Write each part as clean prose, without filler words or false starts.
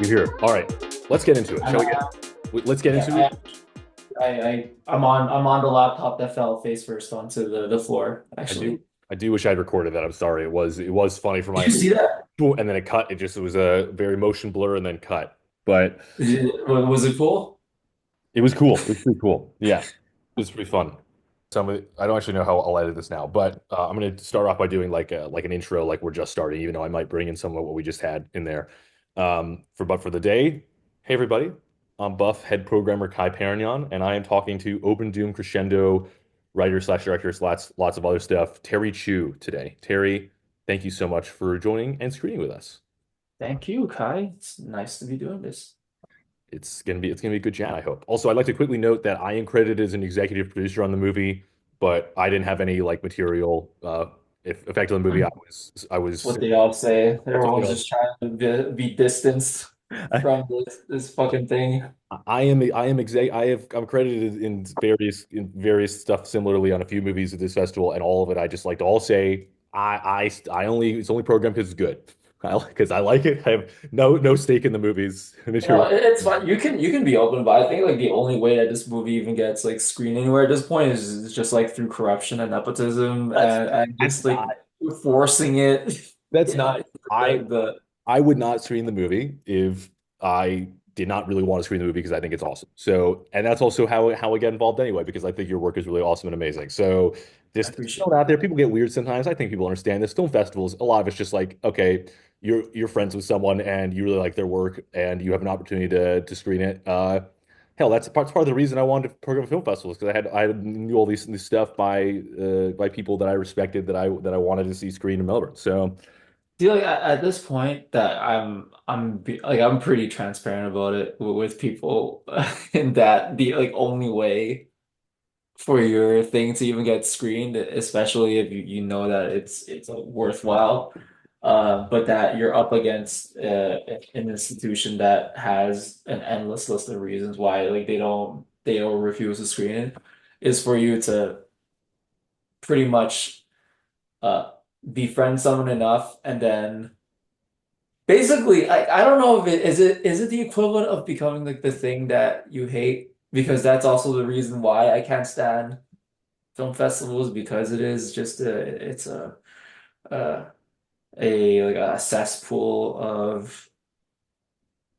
You're here. All right, let's get into it. I'm, Shall we get? Let's get into yeah, it. I'm on the laptop that fell face first onto the floor, I do. actually. I do wish I'd recorded that. I'm sorry. It was funny for Did my you see that? and then it cut. It was a very motion blur and then cut. But Was it cool? it was cool. It was pretty cool. Yeah, it was pretty fun. I don't actually know how I'll edit this now, but I'm gonna start off by doing like an intro, like we're just starting, even though I might bring in some of what we just had in there. For the day, hey everybody, I'm Buff Head Programmer Kai Perrignon, and I am talking to Open Doom Crescendo writer slash director, lots of other stuff, Terry Chiu today. Terry, thank you so much for joining and screening with us. Thank you, Kai. It's nice to be doing this. It's gonna be a good chat, I hope. Also, I'd like to quickly note that I am credited as an executive producer on the movie, but I didn't have any like material if effect on the movie. I was What they all say. that's what Everyone's they just trying to be distanced all. from this fucking thing. I'm credited in various stuff similarly on a few movies at this festival, and all of it I just like to all say I only it's only programmed because it's good. Because I like it. I have no stake in the movie's material. It's fine. You can be open, but I think like the only way that this movie even gets like screened anywhere at this point is just like through corruption and nepotism That's and that's just like not forcing it. that's Yeah, not I the I would not screen the movie if I did not really want to screen the movie because I think it's awesome. So, and that's also how I get involved anyway, because I think your work is really awesome and amazing. So, I just appreciate throwing it out there. People get weird sometimes. I think people understand this. Film festivals, a lot of it's just like, okay, you're friends with someone and you really like their work and you have an opportunity to screen it. Hell, that's part of the reason I wanted to program film festivals because I knew all these stuff by people that I respected that I wanted to see screen in Melbourne. So. feel like at this point that I'm pretty transparent about it with people in that the like only way for your thing to even get screened, especially if you know that it's worthwhile, but that you're up against an institution that has an endless list of reasons why like they don't refuse to screen it, is for you to pretty much uh befriend someone enough and then basically I don't know if it is the equivalent of becoming like the thing that you hate, because that's also the reason why I can't stand film festivals, because it is just a like a cesspool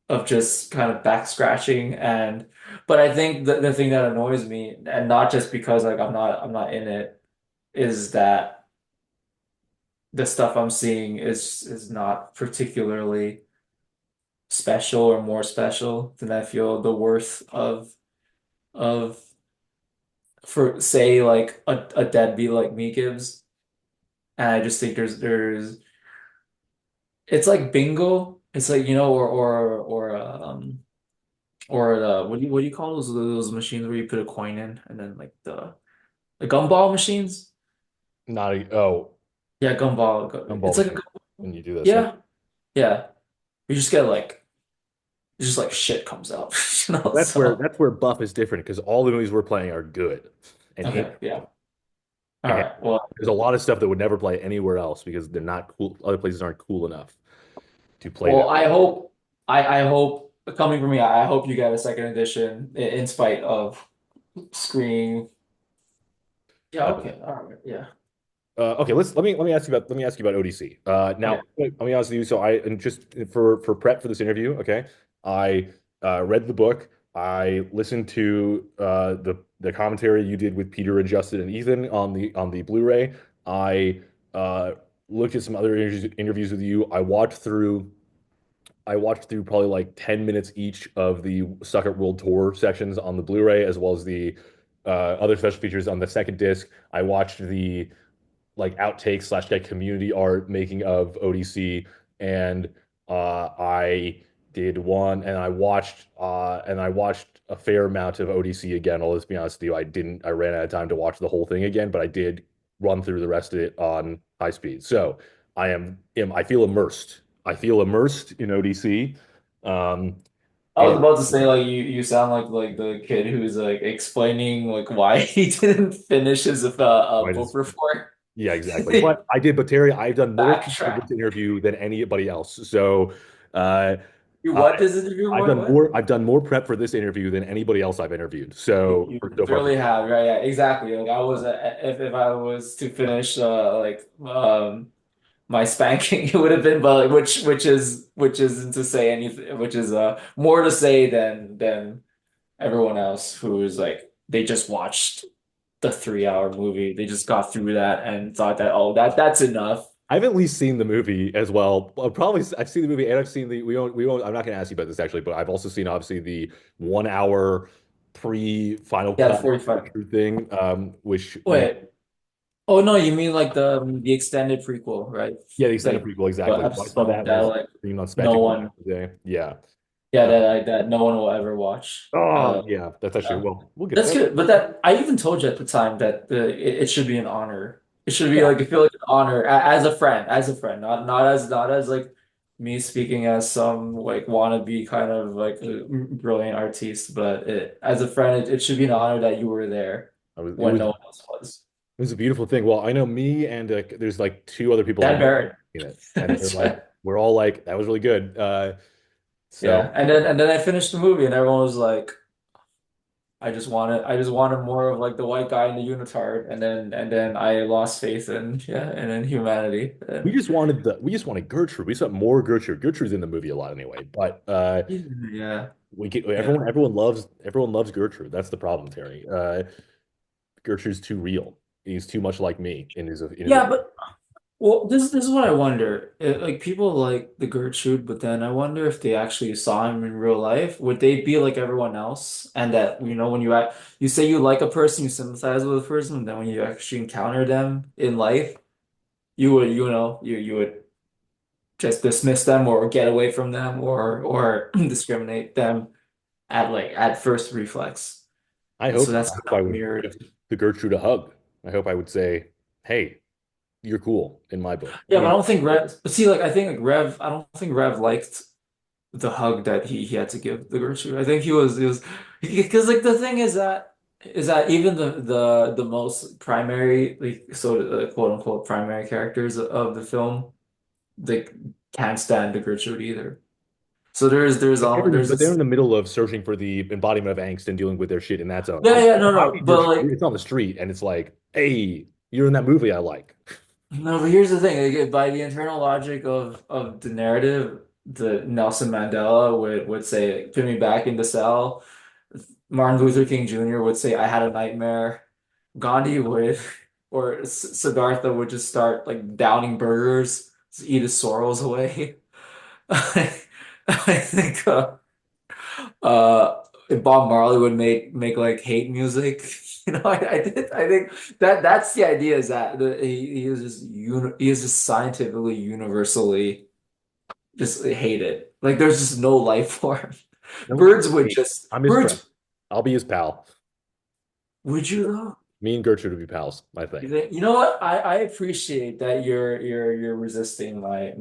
of just kind of back scratching. And but I think the thing that annoys me, and not just because like I'm not in it, is that the stuff I'm seeing is not particularly special or more special than I feel the worth of for say like a deadbeat like me gives. And I just think there's it's like bingo. It's like, or what do you call those machines where you put a coin in and then like the gumball machines? Not a, oh, Yeah, gumball. gumball It's like machine when you do this. Okay. yeah, yeah. You just get like it's just like shit comes out, you know? That's where So that's where Buff is different because all the movies we're playing are good and okay, interesting. yeah. All And right. Well, there's a lot of stuff that would never play anywhere else because they're not cool. Other places aren't cool enough to play them. I hope coming from me, I hope you get a second edition in spite of screening. Yeah, Uh, okay. All right. Yeah. okay, let me ask you about ODC. Okay. Now let me ask you. So I and just for prep for this interview, okay, I read the book. I listened to the commentary you did with Peter and Justin and Ethan on the Blu-ray. I looked at some other interviews with you. I watched through probably like 10 minutes each of the Suck at World Tour sections on the Blu-ray, as well as the other special features on the second disc. I watched the like outtakes slash like community art making of ODC, and I did one, and I watched a fair amount of ODC again. Let's be honest with you, I ran out of time to watch the whole thing again, but I did run through the rest of it on high speed. So I feel immersed. I feel immersed in ODC. Um, I was and about to say like you sound like the kid who's like explaining like why he didn't finish his right book is report. Yeah, exactly. But Terry, I've done more pieces of Backtrack. this interview than anybody else. So, uh, You I, what this interview? What? I've done more prep for this interview than anybody else I've interviewed. So You so far, literally have, right? Yeah, exactly. Like I was, if I was to finish, my spanking, it would have been, but like, which isn't to say anything, which is more to say than everyone else who is like they just watched the 3 hour movie. They just got through that and thought that, oh, that's enough. I've at least seen the movie as well. Probably I've seen the movie and I've seen the we won't I'm not going to ask you about this actually, but I've also seen obviously the 1 hour pre Final Yeah, the Cut 45. thing, which man, Wait. Oh no, you mean like the extended prequel, right? yeah, the extended Like prequel what exactly. So I saw episode that when that I was like streaming on no Spectacle one, today. Yeah. yeah, Uh, that no one will ever watch. oh yeah, that's actually Uh, well, we'll get that's that. good. But that I even told you at the time that it should be an honor. It should be Yeah. like I feel like an honor as a friend, not as like me speaking as some like wannabe kind of like brilliant artiste, but as a friend, it should be an honor that you were there It when was no one else was. It was a beautiful thing. Well, I know me and there's like two other people I Dan know Barrett. in it, and they're like, we're all like, that was really good. So Yeah, and then I finished the movie, and everyone was like, I just wanted more of like the white guy in the unitard, and then I lost faith in yeah, and in humanity. And we just wanted Gertrude. We just want more Gertrude. Gertrude's in the movie a lot anyway, but yeah, we get, yeah, everyone loves Gertrude. That's the problem, Terry. Gertrude's too real. He's too much like me in his. yeah. But well, this is what I wonder. Like people like the Gertrude, but then I wonder if they actually saw him in real life, would they be like everyone else? And that when you say you like a person, you sympathize with a person, and then when you actually encounter them in life, you would just dismiss them or get away from them or discriminate them at first reflex. And so that's I hope kind I of would mirrored. give the Gertrude a hug. I hope I would say, "Hey, you're cool in my book." Yeah, but I don't think Rev. But see, like I think like Rev. I don't think Rev liked the hug that he had to give the Gertrude. I think he was because like the thing is that even the most primary like quote unquote primary characters of the film they can't stand the Gertrude either. So there's But they're in this the middle of searching for the embodiment of angst and dealing with their shit in that zone. yeah, yeah, no, I no, mean, but like it's on the street, and it's like, hey, you're in that movie I like. no, but here's the thing. Like, by the internal logic of the narrative, the Nelson Mandela would say, "Put me back in the cell." Martin Luther King Jr. would say, "I had a nightmare." Gandhi would, or Siddhartha would just start like downing burgers to eat his sorrows away. I think Bob Marley would make like hate music. I think that's the idea is that he is just he is just scientifically universally just hated. Like there's just no life form. No, Birds would hey, just I'm his friend. birds. I'll be his pal. Would you though? Me and Gertrude would be pals, I think. You know what? I appreciate that you're resisting my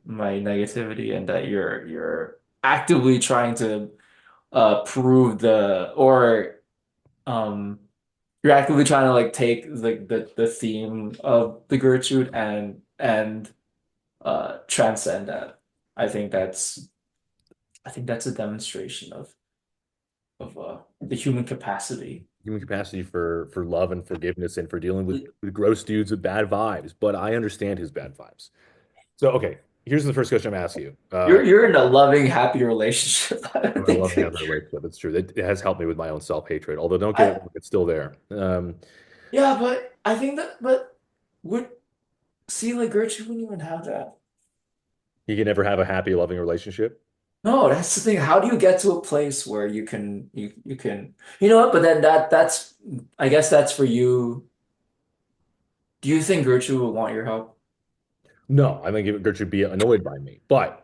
negativity and that you're actively trying to prove the or um you're actively trying to like take the theme of the Gertrude and transcend that. I think that's I think that's a demonstration of the human capacity. Human capacity for love and forgiveness and for dealing with gross dudes with bad vibes. But I understand his bad vibes. So, okay, here's the first question I'm asking you. You're in a loving, happy relationship. I I don't love think. having a relationship. It's true. It has helped me with my own self-hatred. Although, don't get me I wrong, it's still there. Yeah, but I think that but would see like Gertrude wouldn't even have that. You can never have a happy, loving relationship. No, that's the thing. How do you get to a place where you can you know what? But then that's I guess that's for you. Do you think Gertrude would want your help? No, I think Gertrude would be annoyed by me. But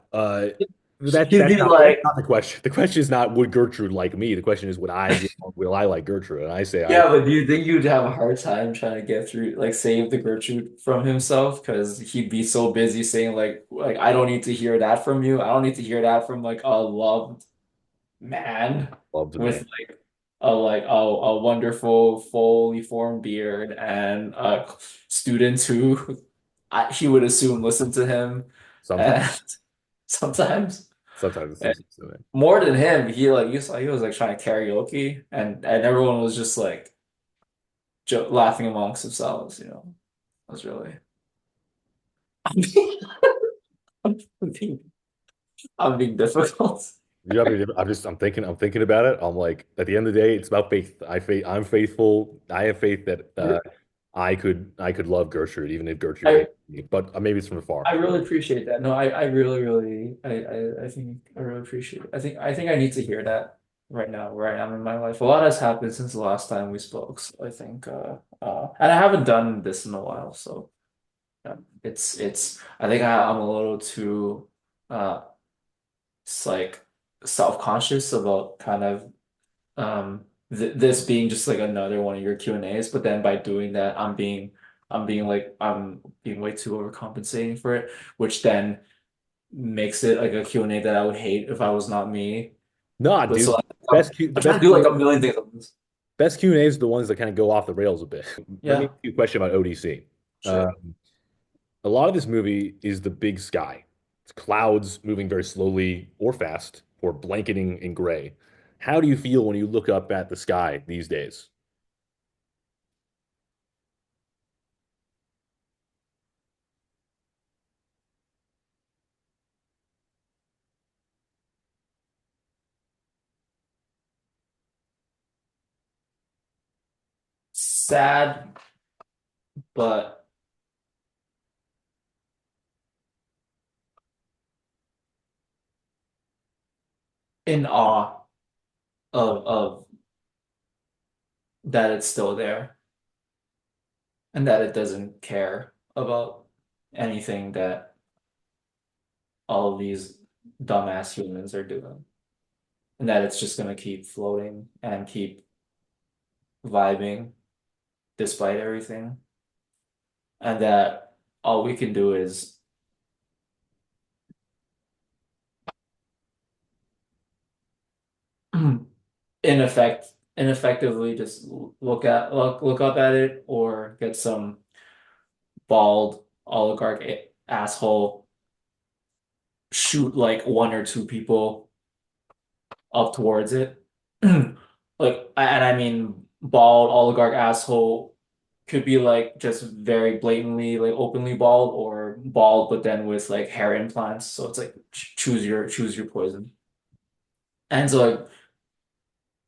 She'd be that's like, not the question. The question is not would Gertrude like me. The question is will I like Gertrude? And I say I yeah, but do you think you'd have a hard time trying to get through, like save the Gertrude from himself? Because he'd be so busy saying like I don't need to hear that from you. I don't need to hear that from like a loved man love the man. with like a wonderful fully formed beard and students who he would assume listen to him Sometimes and sometimes. Sometimes And it seems so. more than him, he was like trying to karaoke, and everyone was just like jo laughing amongst themselves. It was really. I'm being, I'm being difficult. Yeah, I mean, I'm thinking about it. I'm like, at the end of the day, it's about faith. I'm faithful. I have faith that I could love Gertrude, even if Gertrude I hates me. But maybe it's from afar. I really appreciate that. No, I really, really, I think I really appreciate it. I think I need to hear that right now, where I am in my life. A lot has happened since the last time we spoke, so I think, and I haven't done this in a while, so I think I'm a little too, uh, it's like self-conscious about kind of this being just like another one of your Q&As, but then by doing that, I'm being way too overcompensating for it, which then makes it like a Q&A that I would hate if I was not me. Nah, But so dude. I'm trying to do like a million things at once. Best Q and A's are the ones that kind of go off the rails a bit. Let me Yeah, ask you a question about ODC. Uh, sure. a lot of this movie is the big sky. It's clouds moving very slowly or fast or blanketing in gray. How do you feel when you look up at the sky these days? Sad, but in awe of that it's still there and that it doesn't care about anything that all of these dumbass humans are doing. And that it's just gonna keep floating and keep vibing despite everything. And that all we can do is ineffectively just look up at it or get some bald oligarch asshole shoot like one or two people up towards it. And I mean bald oligarch asshole could be like just very blatantly like openly bald or bald but then with like hair implants. So it's like choose your poison. And so like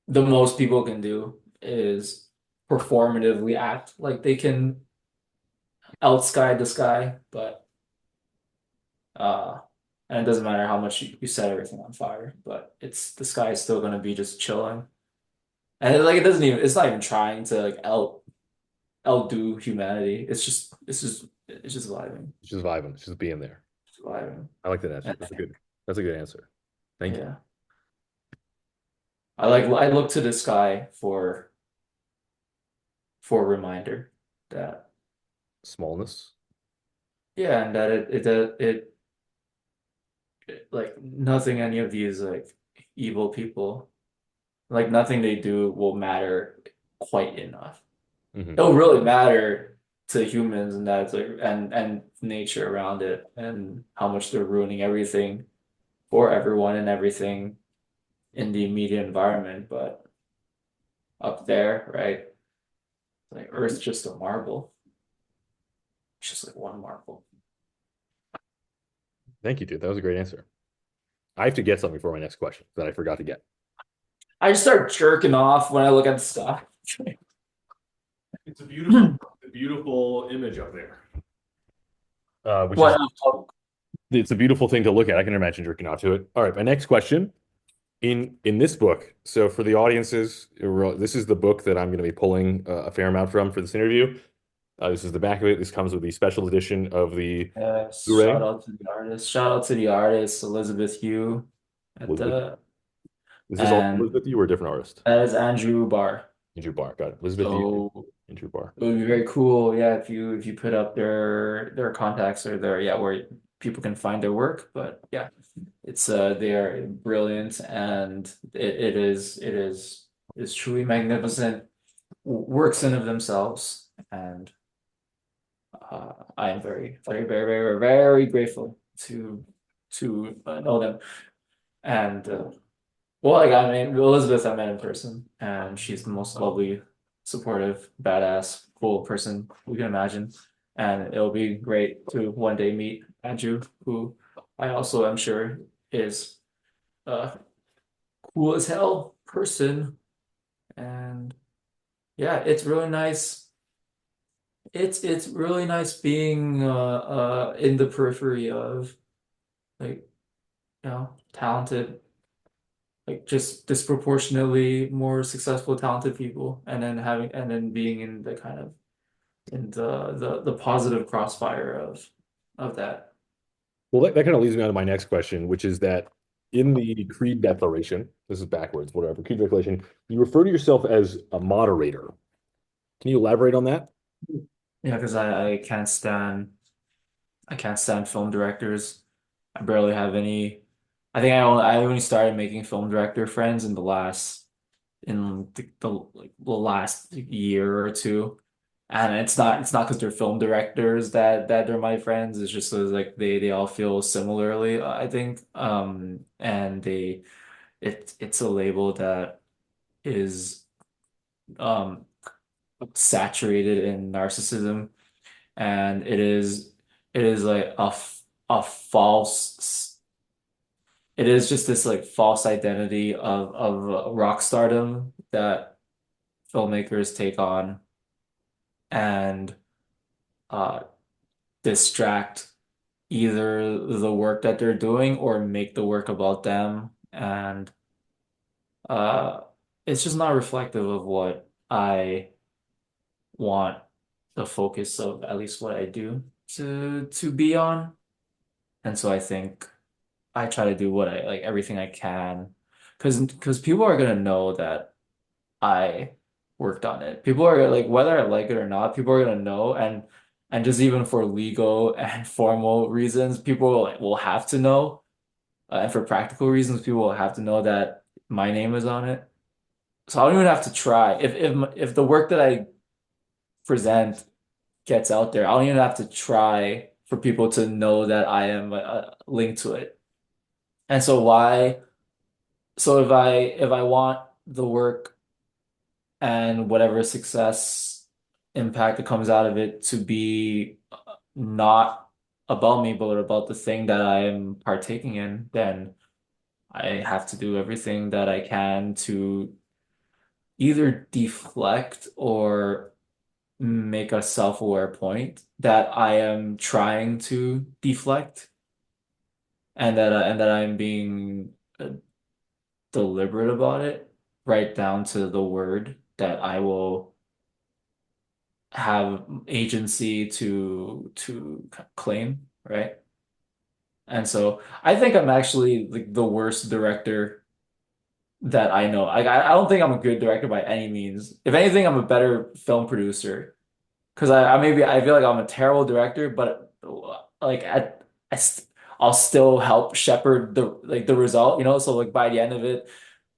the most people can do is performatively act like they can outsky the sky, but uh and it doesn't matter how much you set everything on fire, but it's the sky is still gonna be just chilling. And like it doesn't even it's not even trying to like outdo humanity. It's just vibing. It's just vibing. It's just being there. Just vibing. I like that answer. And That's a good answer. Thank you. yeah. I look to the sky for a reminder that Smallness. yeah, and that like nothing any of these like evil people like nothing they do will matter quite enough. Hmm. It'll really matter to humans and that's like and nature around it and how much they're ruining everything for everyone and everything in the immediate environment, but up there, right? Like Earth's just a marble. It's just like one marble. Thank you, dude. That was a great answer. I have to get something for my next question that I forgot to get. I just start jerking off when I look at stuff. It's a beautiful image up there. Which is What? it's a beautiful thing to look at. I can imagine jerking off to it. All right, my next question in this book. So for the audiences, this is the book that I'm going to be pulling a fair amount from for this interview. This is the back of it. This comes with the special edition of the Yes, Blu-ray. shout out to the artist. Shout out to the artist, Elizabeth Hugh at Elizabeth, the is this all and Elizabeth Yu or a different artist? that is Andrew Barr. Andrew Barr. Got it. Elizabeth Yu, So Andrew Barr. it would be very cool, yeah, if you put up their contacts or their yeah, where people can find their work. But yeah, it's they are brilliant and it is truly magnificent works in of themselves. And I am very, very, very, very, very grateful to know them. And well, like I mean, Elizabeth I met in person, and she's the most lovely, supportive, badass, cool person we can imagine. And it'll be great to one day meet Andrew, who I also am sure is a cool as hell person. And yeah, it's really nice. It's really nice being in the periphery of like talented, like just disproportionately more successful, talented people, and then being in the kind of in the positive crossfire of that. Well, that kind of leads me on to my next question, which is that in the Creed Declaration, this is backwards, whatever, Creed Declaration, you refer to yourself as a moderator. Can you elaborate on that? Yeah, because I can't stand film directors. I barely have any. I only started making film director friends in the last year or two. And it's not because they're film directors that they're my friends. It's just like they all feel similarly, I think. And it's a label that is um saturated in narcissism, and it is like a false. It is just this like false identity of rock stardom that filmmakers take on and uh distract either the work that they're doing or make the work about them. And uh it's just not reflective of what I want the focus of at least what I do to be on. And so I think I try to do what I like everything I can because people are gonna know that I worked on it. People are like, whether I like it or not, people are gonna know. And just even for legal and formal reasons, people will have to know. And for practical reasons, people will have to know that my name is on it. So I don't even have to try. If the work that I present gets out there, I don't even have to try for people to know that I am linked to it. And so why? So if I want the work and whatever success impact that comes out of it to be not about me, but about the thing that I am partaking in, then I have to do everything that I can to either deflect or make a self-aware point that I am trying to deflect and that I'm being deliberate about it, right down to the word that I will have agency to claim, right? And so I think I'm actually like the worst director that I know. I don't think I'm a good director by any means. If anything, I'm a better film producer because I maybe I feel like I'm a terrible director, but like I st I'll still help shepherd the result, So like by the end of it,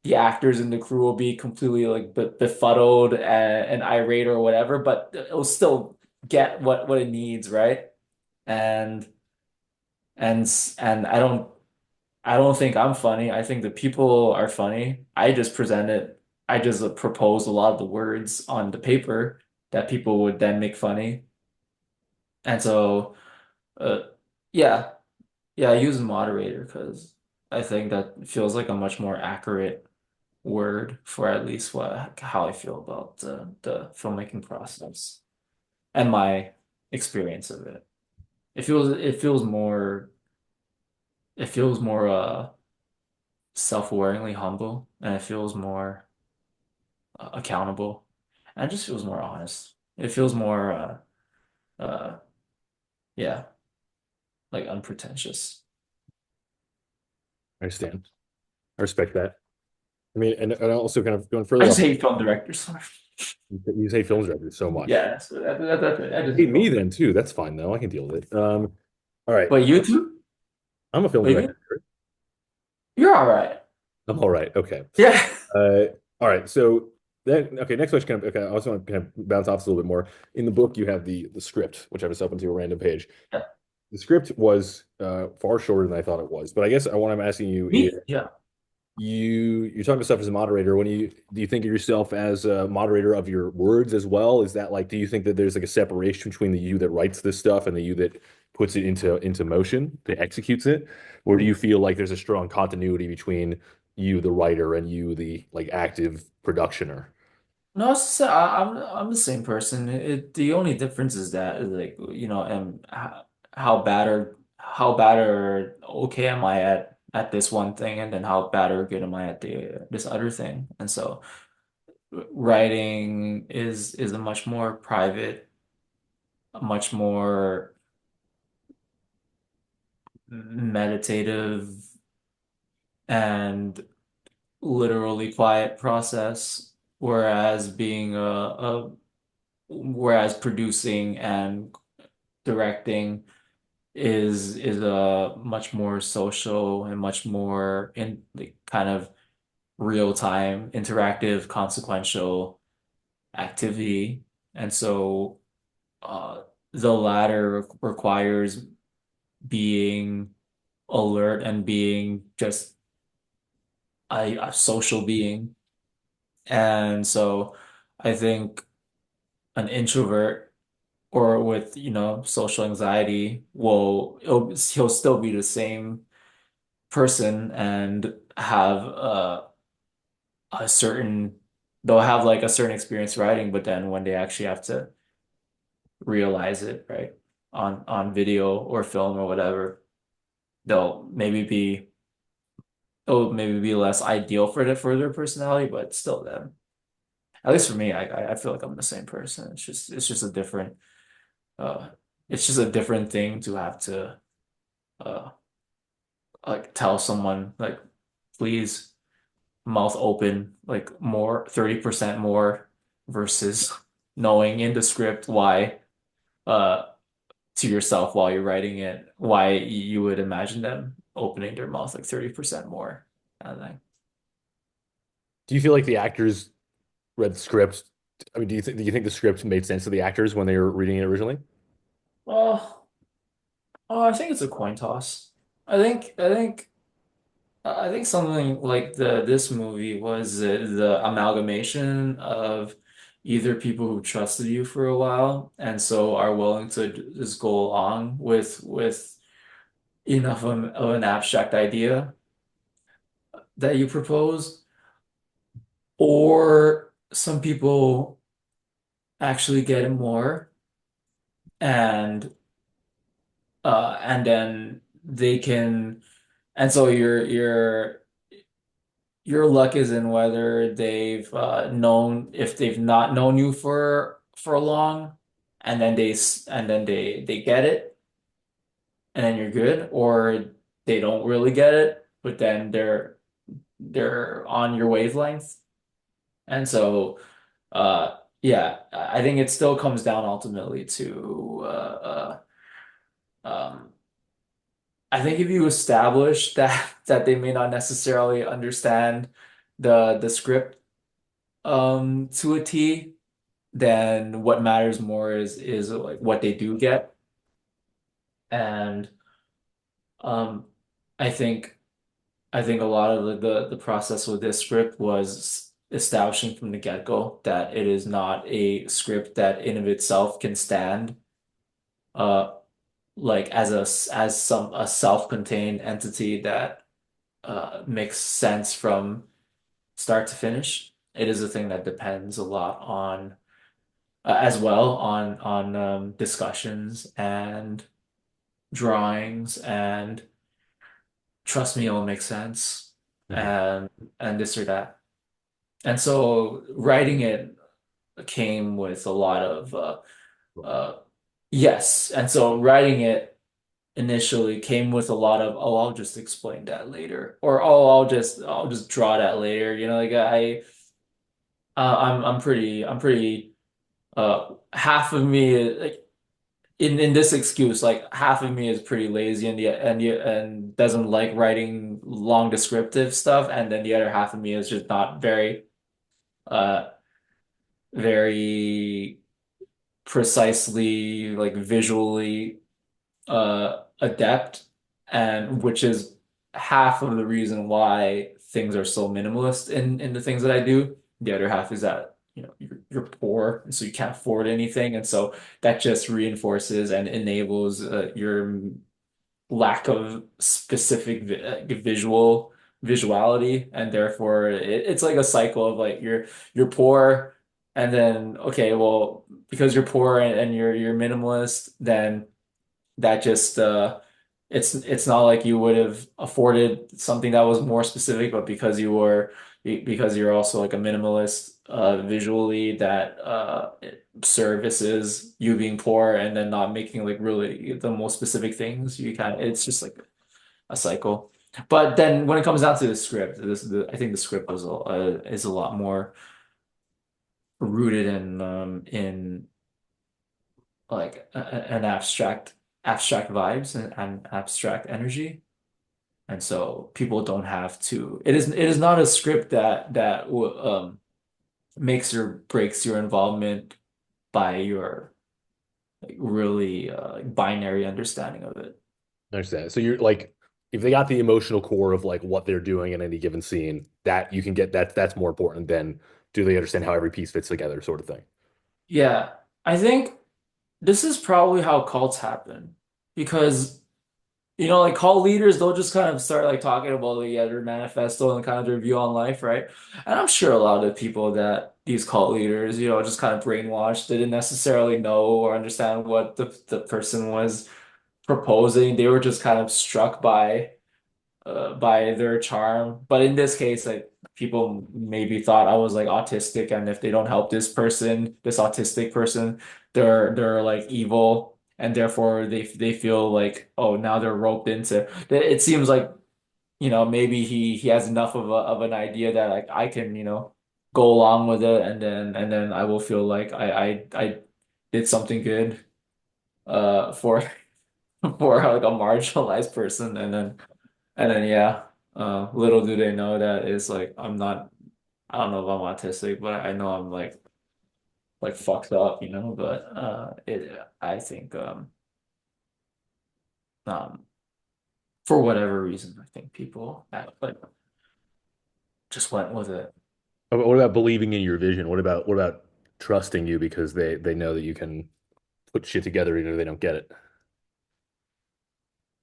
the actors and the crew will be completely like befuddled and irate or whatever, but it'll still get what it needs, right? And and I don't think I'm funny. I think the people are funny. I just present it. I just propose a lot of the words on the paper that people would then make funny. And so, uh, yeah, yeah, I use moderator because I think that feels like a much more accurate word for at least what how I feel about the filmmaking process and my experience of it. It feels more self-awareingly humble, and it feels more accountable, and it just feels more honest. It feels more uh yeah, like unpretentious. I understand. I respect that. I mean, and also kind of going I further just off, hate film directors. you say films directors so much. Yeah, that's it. I just Hate hate me film. then too. That's fine though. I can deal with it. All right. But you too? I'm a film What do you mean? director. You're all right. I'm all right. Okay. Yeah. Uh, all right. So then, okay. Next question. Kind of, okay. I also want to kind of bounce off this a little bit more. In the book, you have the script, which I just opened to a random page. Yeah. The script was far shorter than I thought it was, but I guess what I'm asking you is, Me? Yeah. you're talking stuff as a moderator. When you do you think of yourself as a moderator of your words as well? Is that like, do you think that there's like a separation between the you that writes this stuff and the you that puts it into motion, that executes it? Or do you feel like there's a strong continuity between you, the writer, and you, the like active productioner? No, I'm the same person. The only difference is that like and how bad or okay am I at this one thing, and then how bad or good am I at the this other thing. And so writing is a much more private, a much more meditative and literally quiet process, whereas whereas producing and directing is a much more social and much more in like kind of real time, interactive, consequential activity. And so uh, the latter requires being alert and being just a social being. And so I think an introvert or with, social anxiety he'll still be the same person and have a certain they'll have like a certain experience writing, but then when they actually have to realize it, right, on video or film or whatever, they'll maybe be it'll maybe be less ideal for their personality, but still them. At least for me, I feel like I'm the same person. It's just a different uh it's just a different thing to have to uh like tell someone like please mouth open like more 30% more versus knowing in the script why uh to yourself while you're writing it why you would imagine them opening their mouth like 30% more kind of thing. Do you feel like the actors read the script? I mean, do you think the script made sense to the actors when they were reading it originally? Well, I think it's a coin toss. I think something like the this movie was the amalgamation of either people who trusted you for a while and so are willing to just go along with enough of an abstract idea that you propose, or some people actually get it more and and then they can and so your luck is in whether they've known if they've not known you for long, and then they get it, and then you're good, or they don't really get it, but then they're on your wavelength, and so yeah, I think it still comes down ultimately to um, I think if you establish that they may not necessarily understand the script to a T, then what matters more is like what they do get. And um I think I think a lot of the process with this script was establishing from the get-go that it is not a script that in of itself can stand uh like as a self-contained entity that makes sense from start to finish. It is a thing that depends a lot on as well on discussions and drawings and trust me, it'll make sense Mhm. and this or that. And so writing it came with a lot of uh yes. And so writing it initially came with a lot of oh I'll just explain that later or oh I'll just draw that later. Like I'm pretty half of me like in this excuse, like half of me is pretty lazy and doesn't like writing long descriptive stuff, and then the other half of me is just not uh very precisely like visually adept, and which is half of the reason why things are so minimalist in the things that I do. The other half is that, you're poor, and so you can't afford anything, and so that just reinforces and enables your lack of specific visuality, and therefore it's like a cycle of like you're poor, and then okay, well, because you're poor and you're minimalist, then that just it's not like you would have afforded something that was more specific, but because you're also like a minimalist visually, that it services you being poor and then not making like really the most specific things, you kind of, it's just like a cycle. But then when it comes down to the script, I think the script is a lot more rooted in like an abstract vibes and abstract energy. And so people don't have to. It is not a script that makes or breaks your involvement by your like, really binary understanding of it. I understand. So you're like, if they got the emotional core of like what they're doing in any given scene, that you can get that's more important than do they understand how every piece fits together, sort of thing. Yeah, I think this is probably how cults happen because like cult leaders, they'll just kind of start like talking about like yeah, their manifesto and kind of their view on life, right? And I'm sure a lot of people that these cult leaders, just kind of brainwashed, they didn't necessarily know or understand what the person was proposing. They were just kind of struck by their charm. But in this case, like people maybe thought I was like autistic, and if they don't help this autistic person, they're like evil, and therefore they feel like, oh, now they're roped into. It seems like maybe he has enough of an idea that like I can go along with it, and then I will feel like I did something good for for like a marginalized person, and then yeah, little do they know that is like I'm not. I don't know if I'm autistic, but I know I'm like fucked up, But I think um for whatever reason, I think people like just went with it. What about believing in your vision? What about trusting you because they know that you can put shit together even if they don't get it?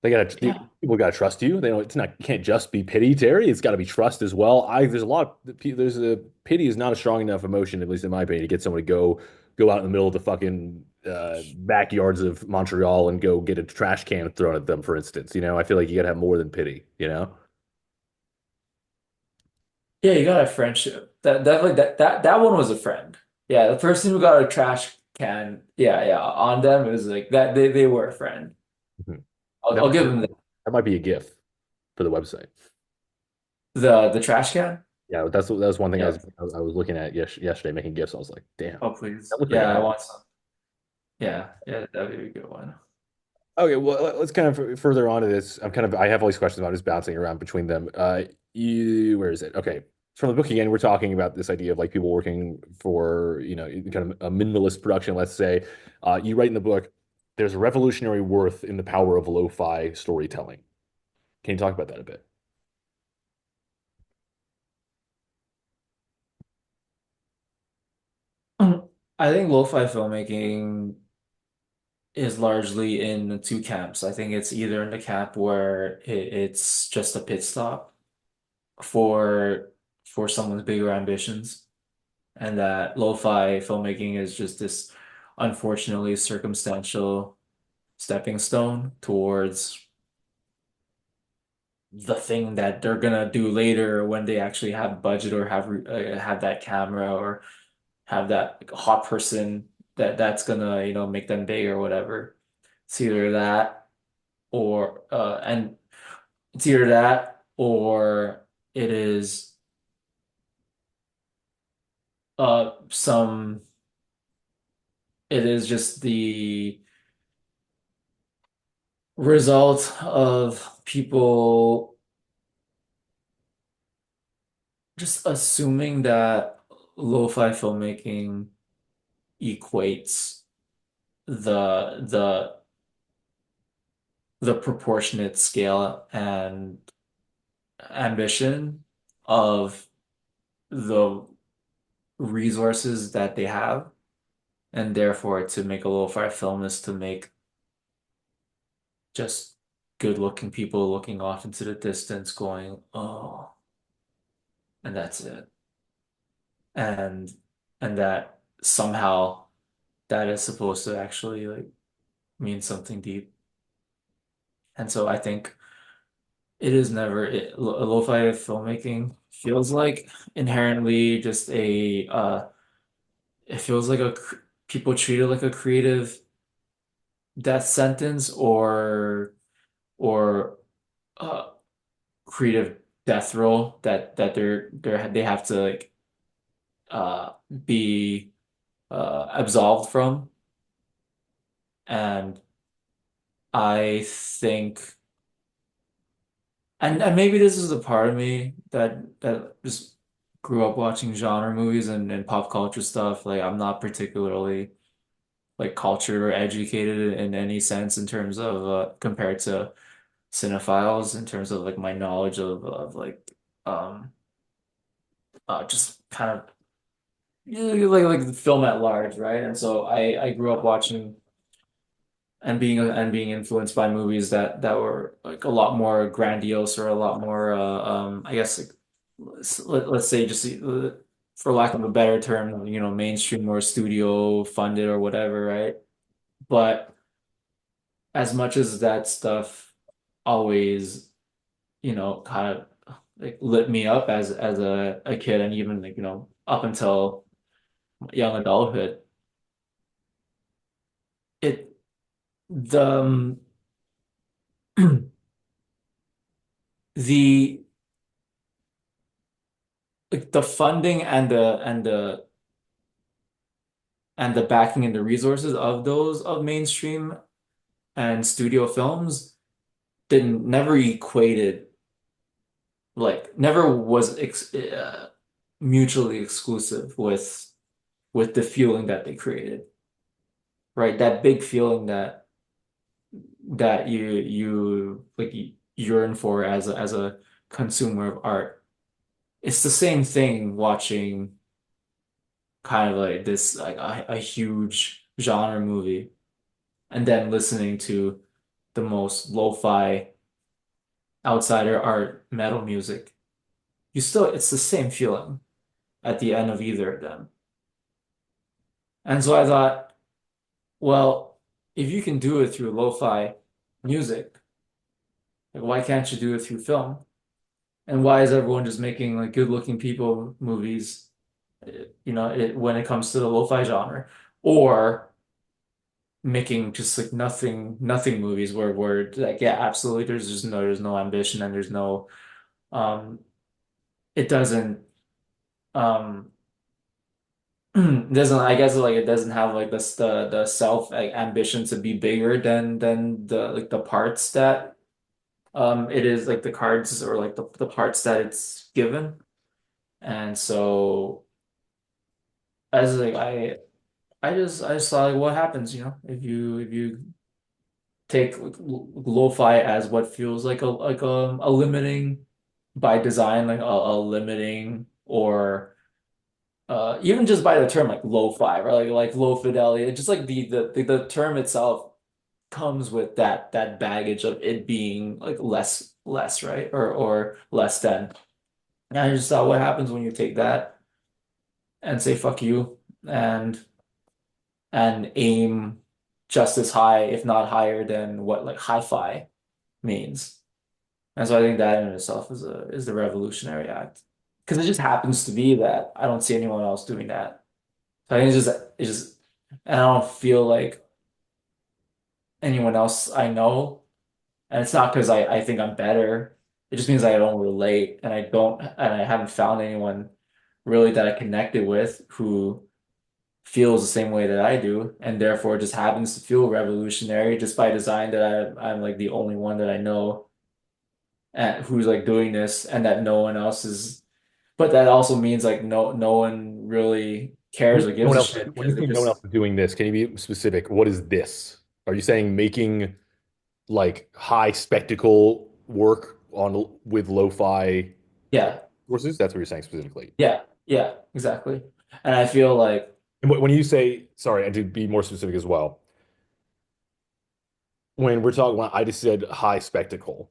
Yeah, People gotta trust you. They don't. It's not. It can't just be pity, Terry. It's got to be trust as well. There's a lot. There's a pity is not a strong enough emotion, at least in my opinion, to get someone to go out in the middle of the fucking backyards of Montreal and go get a trash can thrown at them, for instance. I feel like you gotta have more than pity. yeah, you got a friendship. That definitely that one was a friend. Yeah, the person who got a trash can, yeah, yeah, on them, it was like that they were a friend. Mhm. I'll, That I'll might give be, them that might be a GIF for the website. the trash can. Yeah, that was one thing Yeah. I was looking at yesterday making GIFs. I was like, damn, Oh, please. that looked pretty Yeah, I hard. want some. Yeah, yeah, that'd be a good one. Okay, well, let's kind of further on to this. I have all these questions. I'm just bouncing around between them. Where is it? Okay, from the book again, we're talking about this idea of like people working for, kind of a minimalist production, let's say. You write in the book, there's a revolutionary worth in the power of lo-fi storytelling. Can you talk about that a bit? I think lo-fi filmmaking is largely in the two camps. I think it's either in the camp where it's just a pit stop for for someone's bigger ambitions, and that lo-fi filmmaking is just this unfortunately circumstantial stepping stone towards the thing that they're gonna do later when they actually have budget or have that camera or have that like, hot person that's gonna make them big or whatever. It's either that or and it's either that or it is some it is just the result of people just assuming that lo-fi filmmaking equates the the proportionate scale and ambition of the resources that they have, and therefore to make a lo-fi film is to make just good-looking people looking off into the distance, going, "Oh," and that's it. And that somehow that is supposed to actually like mean something deep. And so I think it is never lo-fi filmmaking feels like inherently just it feels like people treat it like a creative death sentence or uh creative death row that they have to like uh be absolved from. And I think and maybe this is the part of me that just grew up watching genre movies and pop culture stuff. Like I'm not particularly like cultured or educated in any sense in terms of compared to cinephiles in terms of like my knowledge of like um just kind of like the film at large, right? And so I grew up watching and being influenced by movies that were like a lot more grandiose or a lot more I guess like, let's say just for lack of a better term, mainstream or studio funded or whatever, right? But as much as that stuff always, kind of like lit me up as a kid and even like, up until young adulthood, it the the like the funding and the backing and the resources of those of mainstream and studio films didn't never equated like never was mutually exclusive with the feeling that they created, right? That big feeling that you like yearn for as a consumer of art. It's the same thing watching kind of like this like a huge genre movie and then listening to the most lo-fi outsider art metal music. It's the same feeling at the end of either of them. And so I thought, well, if you can do it through lo-fi music, like why can't you do it through film? And why is everyone just making like good-looking people movies, when it comes to the lo-fi genre, or making just like nothing movies where like yeah, absolutely, there's no ambition and there's no um, it doesn't um doesn't I guess like it doesn't have like the self like ambition to be bigger than the like the parts that it is like the cards or like the parts that it's given. And so as like I just saw like what happens, if you take like, lo-fi as what feels like a limiting by design, like a limiting or even just by the term like lo-fi, right? Like low fidelity. It's just like the term itself comes with that baggage of it being like less, right? Or less than. And I just saw what happens when you take that and say fuck you and aim just as high, if not higher than what like hi-fi means. And so I think that in itself is the revolutionary act. Because it just happens to be that I don't see anyone else doing that. So I think it's just and I don't feel like anyone else I know. And it's not because I think I'm better. It just means I don't relate and I haven't found anyone really that I connected with who feels the same way that I do, and therefore just happens to feel revolutionary just by design that I'm like the only one that I know who's like doing this and that no one else is. But that also means like no one really cares or No gives one a else, shit when you because they think no one else just is doing this, can you be specific? What is this? Are you saying making like high spectacle work on with lo-fi Yeah, sources? That's what you're saying specifically. yeah, exactly. And I feel like, And when you say, sorry, and to be more specific as well, when we're talking about, I just said high spectacle.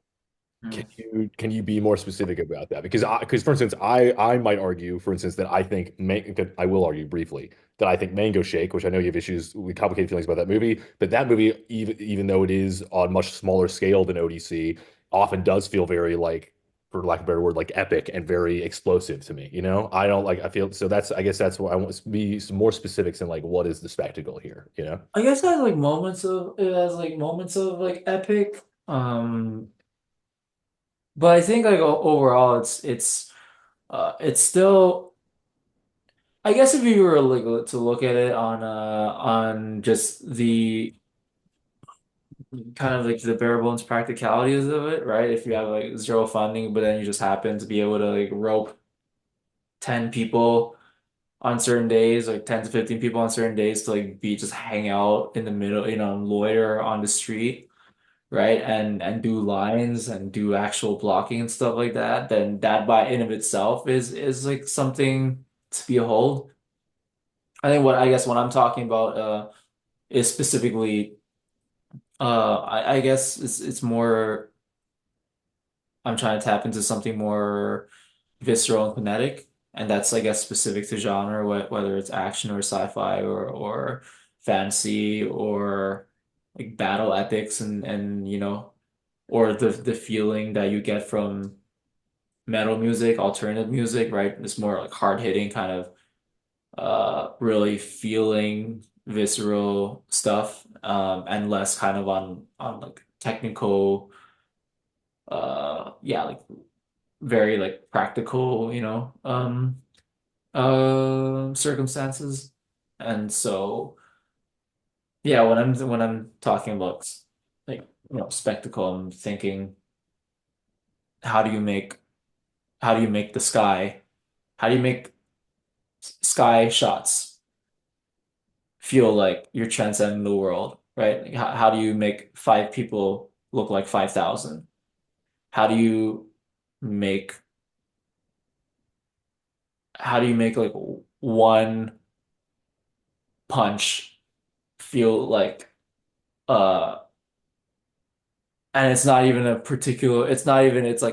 mm, Can you be more specific about that? Because for instance, I might argue, for instance, that that I will argue briefly that I think Mango Shake, which I know you have issues with complicated feelings about that movie, but that movie, even though it is on much smaller scale than ODC, often does feel very like, for lack of a better word, like epic and very explosive to me. You know, I don't like. I feel so. That's I guess that's what I want to be some more specifics in like what is the spectacle here. You know. I guess it has like moments of like epic. But I think like overall it's still, I guess if you were like to look at it on just the kind of like the bare bones practicalities of it, right? If you have like zero funding, but then you just happen to be able to like rope 10 people on certain days, like 10 to 15 people on certain days to like be just hang out in the middle, loiter on the street, right? And do lines and do actual blocking and stuff like that, then that by in of itself is like something to behold. I think what I guess what I'm talking about is specifically I guess it's more, I'm trying to tap into something more visceral and kinetic, and that's I guess specific to genre, whether it's action or sci-fi or fantasy or like battle epics and or the feeling that you get from metal music, alternative music, right? It's more like hard-hitting kind of really feeling visceral stuff, and less kind of on like technical, yeah, like very like practical, circumstances. And so yeah, when I'm talking about like spectacle, I'm thinking, how do you make how do you make the sky how do you make sky shots feel like you're transcending the world, right? Like, how do you make five people look like 5,000? How do you make how do you make like one punch feel like uh and it's like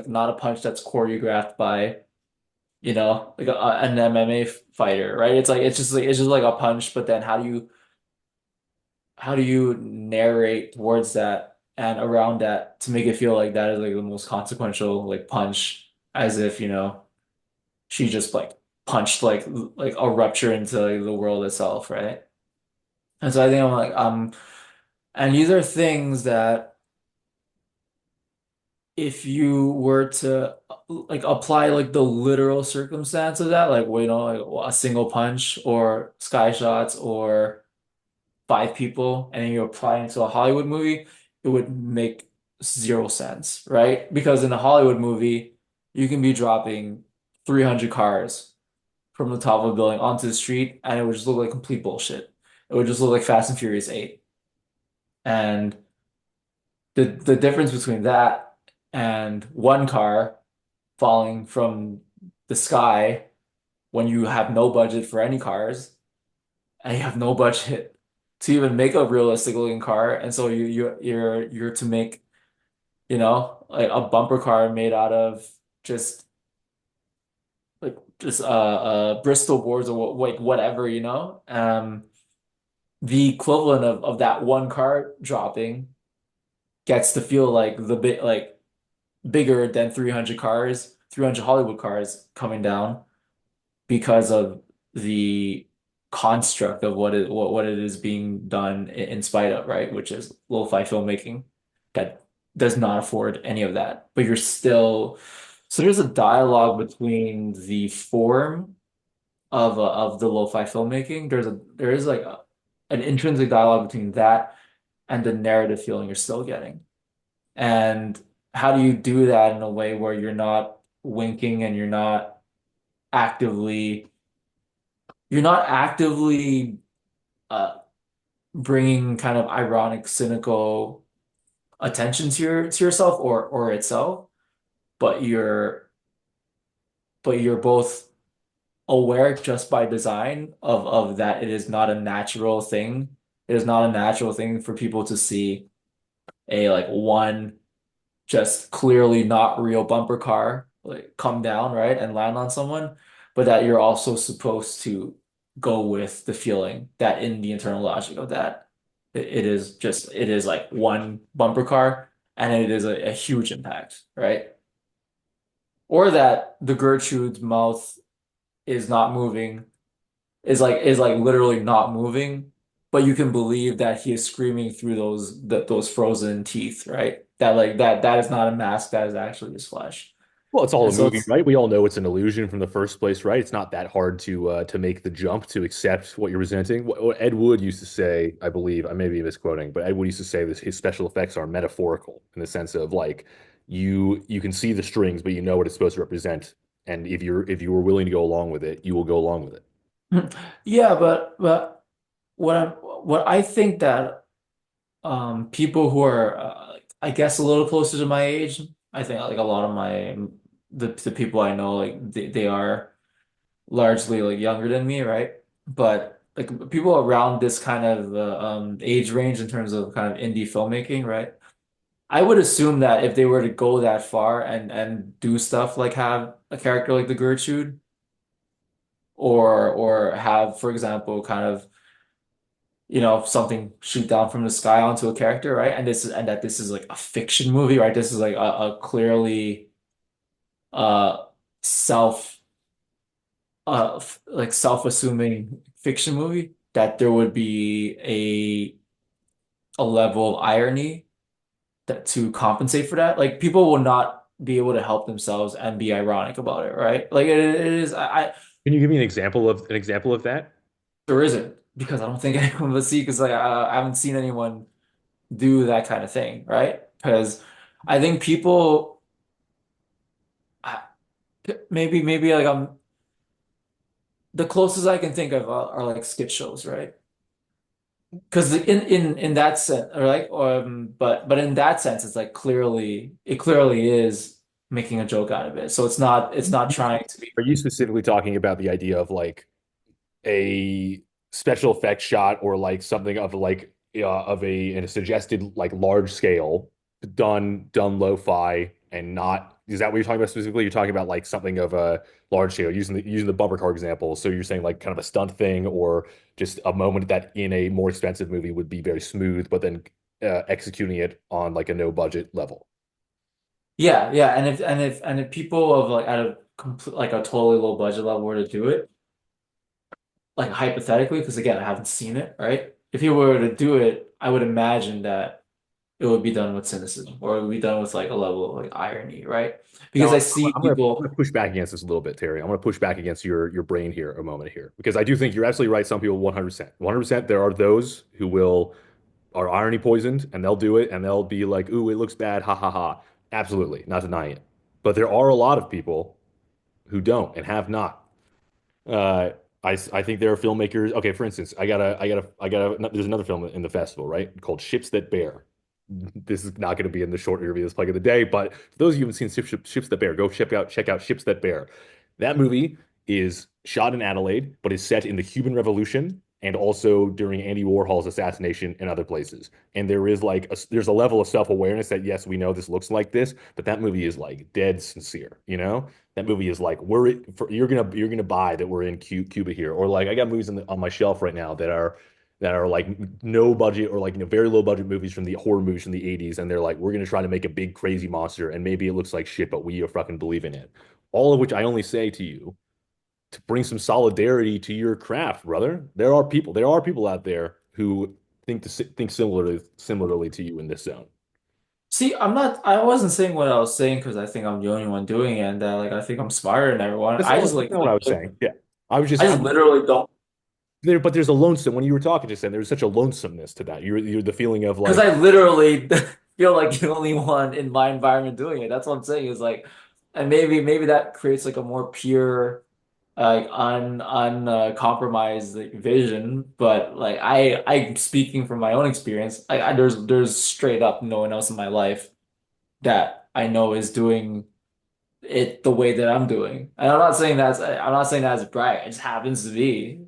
not a punch that's choreographed by like an MMA fighter, right? It's just like a punch, but then how do you narrate towards that and around that to make it feel like that is like the most consequential like punch, as if she just like punched like a rupture into like, the world itself, right? And so I think I'm like and these are things that if you were to like apply like the literal circumstance of that, like like a single punch or sky shots or five people, and then you apply it to a Hollywood movie, it would make zero sense, right? Because in a Hollywood movie, you can be dropping 300 cars from the top of a building onto the street, and it would just look like complete bullshit. It would just look like Fast and Furious 8. And the difference between that and one car falling from the sky when you have no budget for any cars and you have no budget to even make a realistic looking car, and so you're to make like a bumper car made out of just Bristol boards or like whatever, the equivalent of that one car dropping gets to feel like the bit like bigger than 300 Hollywood cars coming down because of the construct of what it is being done in spite of, right? Which is lo-fi filmmaking that does not afford any of that. But you're still so there's a dialogue between the form of the lo-fi filmmaking. There is like an intrinsic dialogue between that and the narrative feeling you're still getting. And how do you do that in a way where you're not winking and actively you're not actively uh, bringing kind of ironic, cynical attention to yourself or itself, but you're both aware just by design of that it is not a natural thing. It is not a natural thing for people to see a like one just clearly not real bumper car like come down, right, and land on someone, but that you're also supposed to go with the feeling that in the internal logic of that it is like one bumper car and it is a huge impact, right? Or that the Gertrude's mouth is not moving, is like literally not moving, but you can believe that he is screaming through those frozen teeth, right? That like that is not a mask, that is actually his flesh. Well, it's all And a so movie, it's right? We all know it's an illusion from the first place, right? It's not that hard to make the jump to accept what you're presenting. What Ed Wood used to say, I believe, I may be misquoting, but Ed Wood used to say this his special effects are metaphorical in the sense of like you can see the strings, but you know what it's supposed to represent. And if you were willing to go along with it, you will go along with it. yeah, but what I think that people who are I guess a little closer to my age, I think like a lot of my the people I know like they are largely like younger than me, right? But like people around this kind of age range in terms of kind of indie filmmaking, right? I would assume that if they were to go that far and do stuff like have a character like the Gertrude, or have, for example, kind of something shoot down from the sky onto a character, right? And that this is like a fiction movie, right? This is like a clearly uh self like self-assuming fiction movie, that there would be a level of irony that to compensate for that. Like people will not be able to help themselves and be ironic about it, right? Like it is Can you give me an example of that? there isn't, because I don't think anyone will see, because like I haven't seen anyone do that kind of thing, right? Because I think people I- maybe like I'm the closest I can think of are like skit shows, right? Because in that sense, right? But in that sense, it's like it clearly is making a joke out of it. So it's not trying to be. Are you specifically talking about the idea of like a special effects shot or like something of like of a suggested like large scale done lo-fi and not is that what you're talking about specifically? You're talking about like something of a large scale using the bumper car example. So you're saying like kind of a stunt thing or just a moment that in a more expensive movie would be very smooth, but then executing it on like a no budget level. Yeah, yeah, and if people of like at a complete like a totally low budget level were to do it, like hypothetically, because again, I haven't seen it, right? If you were to do it, I would imagine that it would be done with cynicism, or it would be done with like a level of like irony, right? Because Now, I see I'm people. gonna push back against this a little bit, Terry. I'm gonna push back against your brain here a moment here because I do think you're absolutely right. Some people 100%. 100%. There are those who will are irony poisoned and they'll do it and they'll be like, "Ooh, it looks bad, ha ha ha." Absolutely, not denying it. But there are a lot of people who don't and have not. Uh, I think there are filmmakers. Okay, for instance, There's another film in the festival, right, called Ships That Bear. This is not going to be in the short review, this plug of the day, but for those of you who haven't seen Ships That Bear, go check out Ships That Bear. That movie is shot in Adelaide, but is set in the Cuban Revolution and also during Andy Warhol's assassination and other places. And there is there's a level of self-awareness that yes, we know this looks like this, but that movie is like dead sincere, you know? That movie is like you're gonna buy that we're in Cuba here, or like I got movies on my shelf right now that are like no budget or like very low budget movies from the horror movies from the 80s, and they're like we're gonna try to make a big crazy monster, and maybe it looks like shit, but we fucking believe in it. All of which I only say to you to bring some solidarity to your craft, brother. There are people out there who think similarly to you in this zone. See, I wasn't saying what I was saying because I think I'm the only one doing it, and that like I think I'm smarter than everyone. That's not what I was saying. Yeah. I just I'm literally don't. there, but there's a lonesome when you were talking just then. There's such a lonesomeness to that. You're the feeling of Because like I literally feel like the only one in my environment doing it. That's what I'm saying is like, and maybe that creates like a more pure, like compromised like, vision. But like I'm speaking from my own experience. There's straight up no one else in my life that I know is doing. it the way that I'm doing. And I'm not saying that's bright. It just happens to be.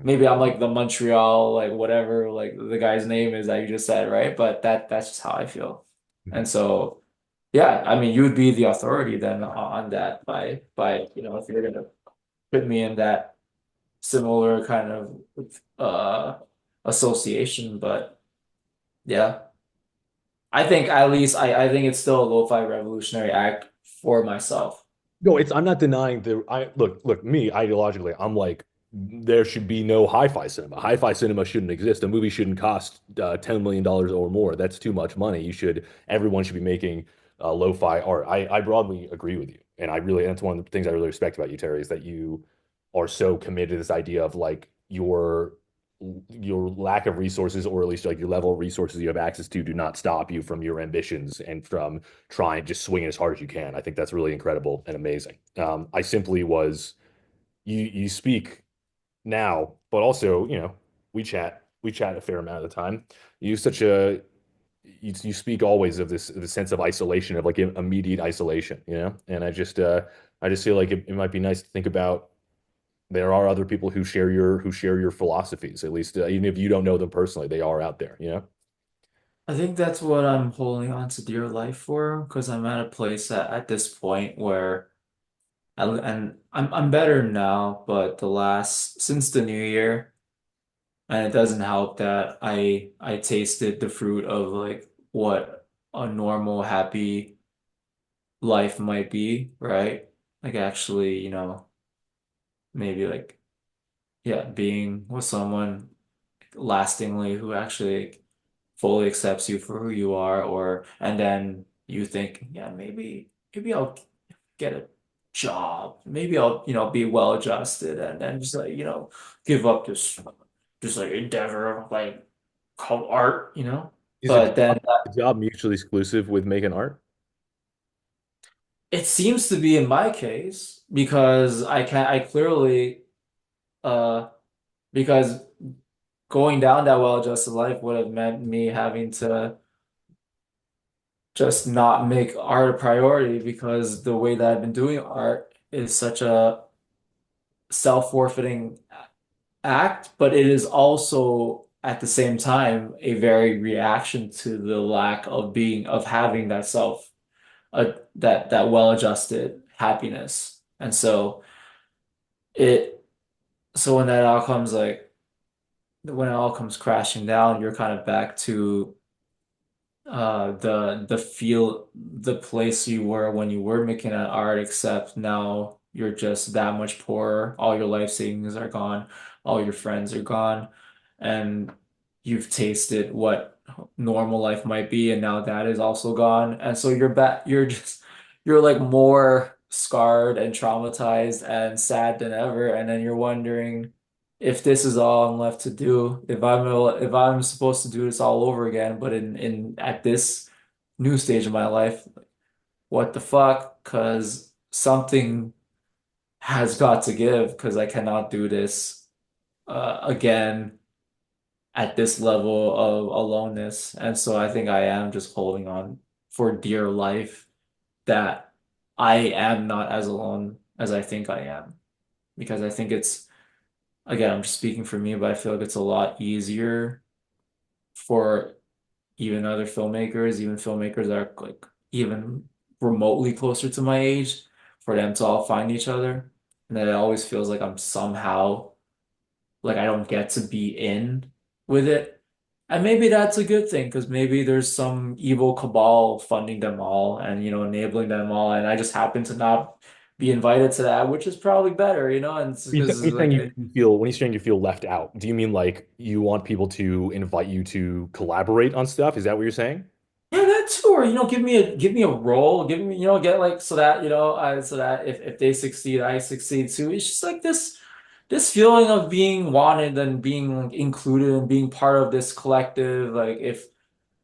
Maybe I'm like the Montreal, like whatever, like the guy's name is that you just said, right? But that's just how I feel. Mhm. And so yeah, I mean you would be the authority then on that by if you're gonna put me in that similar kind of association. But yeah. I think at least I think it's still a lo-fi revolutionary act for myself. No, it's I'm not denying the I look me ideologically I'm like there should be no hi-fi cinema. Hi-fi cinema shouldn't exist. A movie shouldn't cost $10 million or more. That's too much money. Everyone should be making lo-fi art. I broadly agree with you, and that's one of the things I really respect about you, Terry, is that you are so committed to this idea of like your lack of resources, or at least like your level of resources you have access to, do not stop you from your ambitions and from trying just swing as hard as you can. I think that's really incredible and amazing. I simply was you speak now, but also we chat a fair amount of the time. You such a you speak always of this sense of isolation, of like immediate isolation, and I just feel like it might be nice to think about there are other people who share your philosophies, at least even if you don't know them personally, they are out there, I think that's what I'm holding on to dear life for because I'm at a place at this point where and I'm better now, but the last since the new year, and it doesn't help that I tasted the fruit of like what a normal happy life might be, right? Like actually, maybe like yeah, being with someone lastingly who actually fully accepts you for who you are, or and then you think, yeah, maybe I'll get a job. Maybe I'll, be well adjusted and then just like, give up this just like endeavor of like called art. is But then a job mutually exclusive with making art? it seems to be in my case because I clearly uh because going down that well-adjusted life would have meant me having to just not make art a priority because the way that I've been doing art is such a self-forfeiting act, but it is also at the same time a very reaction to the lack of having that that well-adjusted happiness. And so it so when it all comes crashing down, you're kind of back to the place you were when you were making that art, except now you're just that much poorer. All your life savings are gone, all your friends are gone, and you've tasted what normal life might be, and now that is also gone. And so you're like more scarred and traumatized and sad than ever, and then you're wondering if this is all I'm left to do, if I'm supposed to do this all over again, but in at this new stage of my life, what the fuck? Because something has got to give because I cannot do this again at this level of aloneness. And so I think I am just holding on for dear life that I am not as alone as I think I am. Because I think it's, again, I'm just speaking for me, but I feel like it's a lot easier for even other filmmakers, even filmmakers that are like even remotely closer to my age, for them to all find each other. And that it always feels like I'm somehow like I don't get to be in with it. And maybe that's a good thing because maybe there's some evil cabal funding them all and enabling them all, and I just happen to not be invited to that, which is probably better, and it's because When it's you're saying like when you're saying you feel left out, do you mean like you want people to invite you to collaborate on stuff? Is that what you're saying? yeah, that too, or give me a role, give me, get like so that so that if they succeed, I succeed too. It's just like this feeling of being wanted and being like, included and being part of this collective. Like if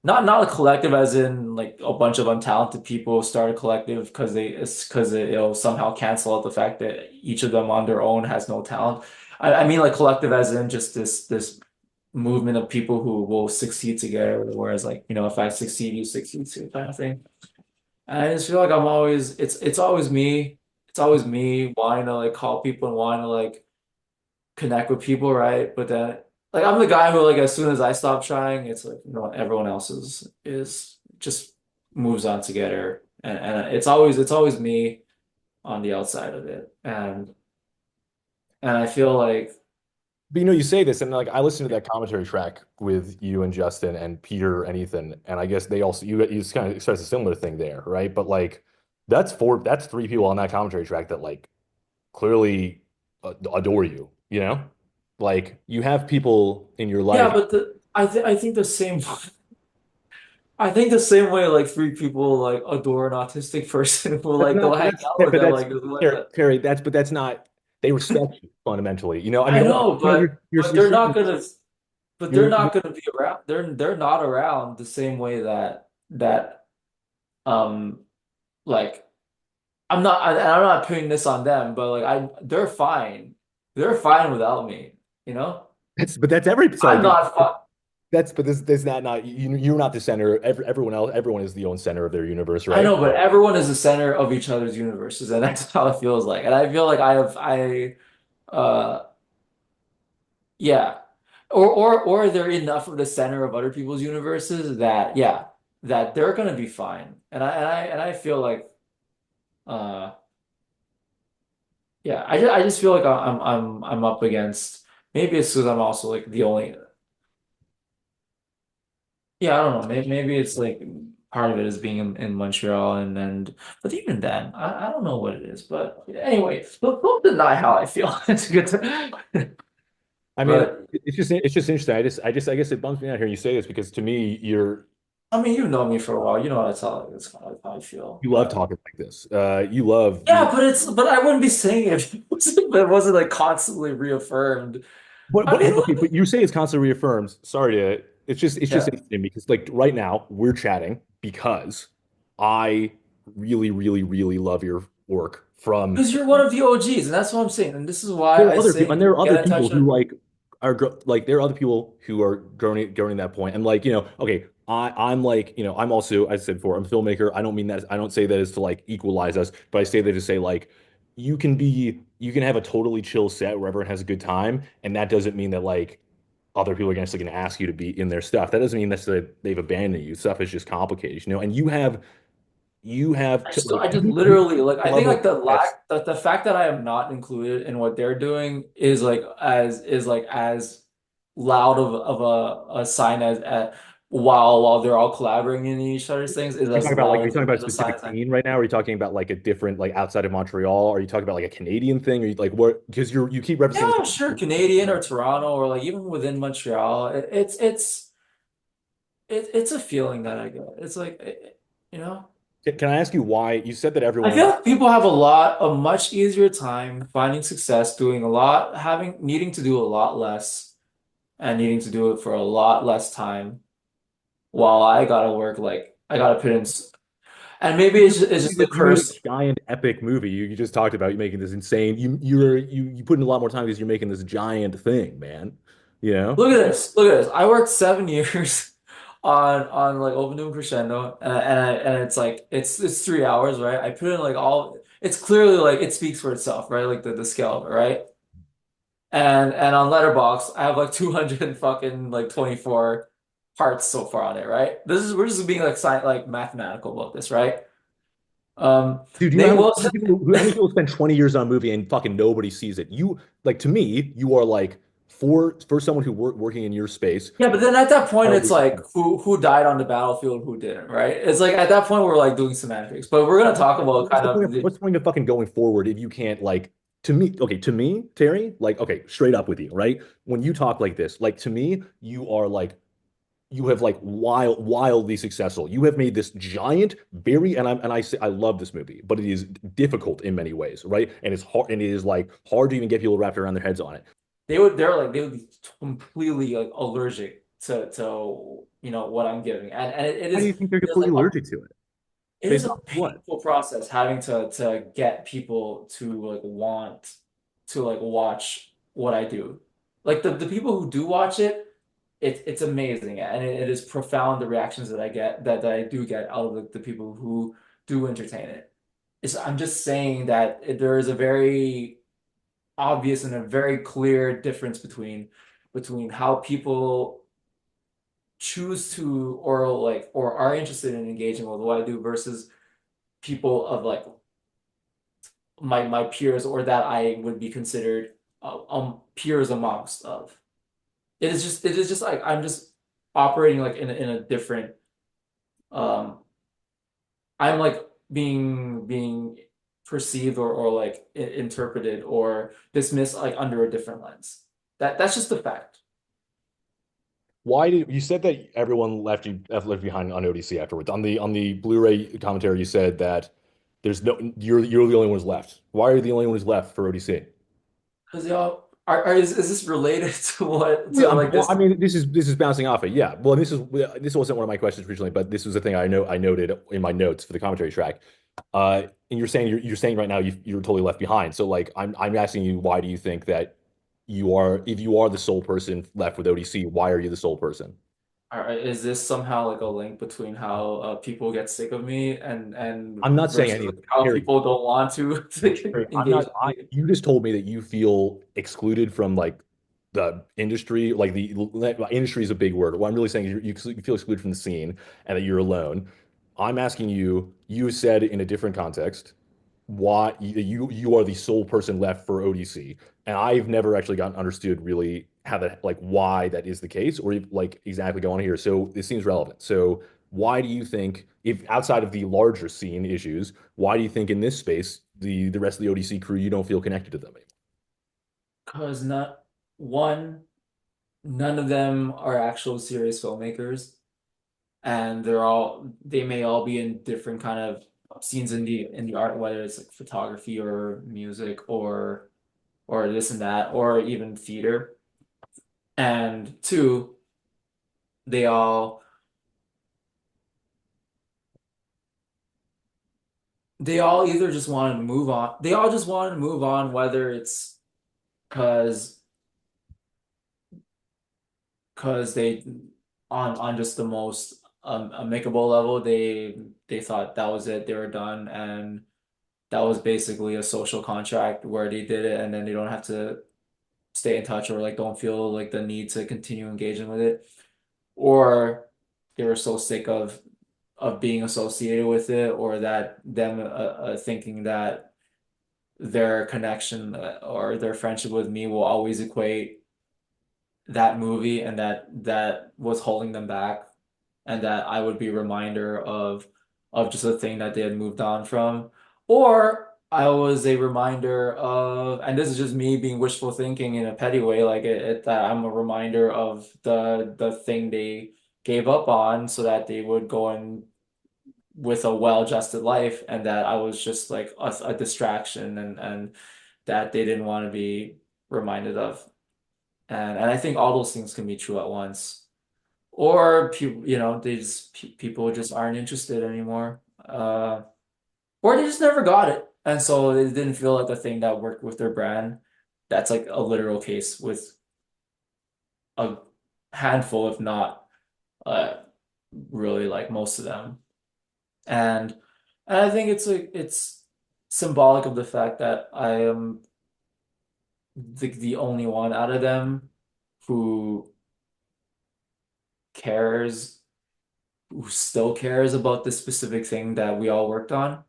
not a collective as in like a bunch of untalented people start a collective because it's because it'll somehow cancel out the fact that each of them on their own has no talent. I mean like collective as in just this movement of people who will succeed together, whereas like if I succeed, you succeed too kind of thing. And I just feel like I'm always it's always me. It's always me wanting to like call people and wanting to like connect with people, right? But then like I'm the guy who like as soon as I stop trying, it's like everyone else is just moves on together. And it's always me on the outside of it. And I feel like But you say this, and like I listened to that commentary track with you and Justin and Peter and Ethan, and I guess they also you just kind of expressed a similar thing there, right? But like that's three people on that commentary track that like clearly adore you, you know? Like you have people in your yeah, life. but I think the same I think the same way like three people like adore an autistic person who That's like go not, hang that's, out with but them that's, like Terry, but that's not, they respect you fundamentally. You know, I I mean, know, but you're saying, they're you're, not gonna be around. They're not around the same way that um like I'm not putting this on them, but like they're fine. They're fine without me, you know? but that's every, sorry, I'm dude. not fine. But this not you're not the center. Everyone else, everyone is the own center of their universe, I right? know, but everyone is the center of each other's universes, and that's how it feels like. And I feel like I uh yeah. Or they're enough of the center of other people's universes that yeah, that they're gonna be fine. And I feel like uh yeah, I just feel like I'm up against maybe it's because I'm also like the only yeah, I don't know. Maybe it's like part of it is being in Montreal and but even then, I don't know what it is. But anyway, don't deny how I feel. It's good to I mean, but it's just interesting. I guess it bums me out hearing you say this because to me, I mean you know me for a while. You know that's kind of how I feel. you love But talking like this. You love you. yeah, but I wouldn't be saying it if it wasn't like constantly reaffirmed. I But mean, okay, but you say it's constantly reaffirmed. Sorry to. It's just yeah, interesting because like right now we're chatting because I really love your work from. because you're one of the OGs, and that's what I'm saying. And this is why I say There are other get in people touch who with. like like there are other people who are going that point and like okay I'm like I'm also as I said before I'm a filmmaker. I don't mean that I don't say that as to like equalize us, but I say that to say like you can have a totally chill set where everyone has a good time, and that doesn't mean that like other people are going to ask you to be in their stuff. That doesn't mean necessarily they've abandoned you. Stuff is just complicated, and you have to like I just you literally like I think like level that's the fact that I am not included in what they're doing is like as loud of a sign as while they're all collaborating in each other's things is you as talking about like, are loud you talking about a as a sign specific as I scene right now? Or are you talking about like a different, like outside of Montreal? Are you talking about like a Canadian thing? Or you like what? Because you keep referencing yeah sure this. Canadian or Toronto or like even within Montreal it's a feeling that I get it's like you know Can I ask you why you said that I feel everyone? like people have a much easier time finding success doing a lot, having needing to do a lot less and needing to do it for a lot less time while I gotta work like I gotta put in and maybe it's just the You made a curse. giant epic movie. You just talked about you making this insane. You put in a lot more time because you're making this giant thing, man. You know? Look at this. Look at this. I worked 7 years on like Open Doom Crescendo and it's like it's 3 hours, right? I put in like all it's clearly like it speaks for itself, right? Like the scale of it, right? And on Letterbox, I have like 200 and fucking like 24 parts so far on it, right? This is we're just being like like mathematical about this, right? Dude, you know Nate how many Wilson. people spend 20 years on a movie and fucking nobody sees it? You like to me, you are like for someone who working in your space, Yeah, but then at that point it's wildly like successful. who died on the battlefield, who didn't, right? It's like at that point we're like doing semantics. But we're gonna talk about kind of the What's the point of fucking going forward if you can't like to me, Terry, like okay, straight up with you, right? When you talk like this, like to me, you are like you have like wildly successful. You have made this giant, and I say I love this movie, but it is difficult in many ways, right? And it's hard and it is like hard to even get people wrapped around their heads on it. they would be completely like allergic to what I'm giving. And Why do you think they're it is completely like allergic to it? it is Based a on what? painful process having to get people to like want to like watch what I do. Like the people who do watch it, it's amazing and it is profound the reactions that I get that I do get out of the people who do entertain it. I'm just saying that there is a very obvious and a very clear difference between how people choose to or are interested in engaging with what I do versus people of like my peers or that I would be considered peers amongst of. It is just like I'm just operating like in a different um I'm like being perceived or like interpreted or dismissed like under a different lens. That's just the fact. Why did you said that everyone left behind on ODC afterwards? On the Blu-ray commentary, you said that there's no you're the only one who's left. Why are you the only one who's left for ODC? Because y'all is this related to what Yeah, to like well, this? I mean, this is bouncing off it. Yeah. Well, this wasn't one of my questions originally, but this was the thing I noted in my notes for the commentary track. And you're saying right now you're totally left behind. So like I'm asking you, why do you think that you are if you are the sole person left with ODC, why are you the sole person? Is this somehow like a link between how people get sick of me and I'm not saying versus any like, how Harry. people don't want to, to I'm engage not. with me? You just told me that you feel excluded from like the industry. Like industry is a big word. What I'm really saying is you feel excluded from the scene and that you're alone. I'm asking you. You said in a different context why you are the sole person left for ODC, and I've never actually gotten understood really how that like why that is the case or like exactly going on here. So this seems relevant. So why do you think if outside of the larger scene issues, why do you think in this space the rest of the ODC crew you don't feel connected to them anymore? Because not one, none of them are actual serious filmmakers, and they may all be in different kind of scenes in the art, whether it's like photography or music or this and that, or even theater. And two, they all they all either just wanted to move on. They all just wanted to move on, whether it's because they on just the most amicable level, they thought that was it, they were done, and that was basically a social contract where they did it, and then they don't have to stay in touch or like don't feel like the need to continue engaging with it, or they were so sick of being associated with it, or that them thinking that their connection or their friendship with me will always equate that movie and that was holding them back and that I would be a reminder of just a thing that they had moved on from, or I was a reminder of, and this is just me being wishful thinking in a petty way, like that I'm a reminder of the thing they gave up on so that they would go and with a well-adjusted life, and that I was just like a distraction and that they didn't want to be reminded of. And I think all those things can be true at once. Or people, they just people just aren't interested anymore. Or they just never got it. And so it didn't feel like a thing that worked with their brand. That's like a literal case with a handful, if not uh really like most of them. And and I think it's symbolic of the fact that I am the only one out of them who cares, who still cares about this specific thing that we all worked on.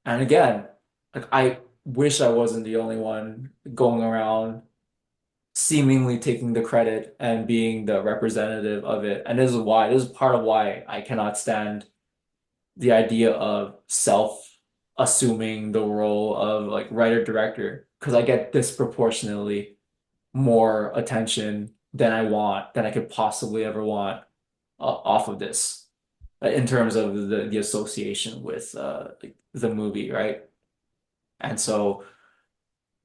And again, like I wish I wasn't the only one going around seemingly taking the credit and being the representative of it. And this is part of why I cannot stand the idea of self assuming the role of like writer director because I get disproportionately more attention than I could possibly ever want off of this in terms of the association with like the movie, right? And so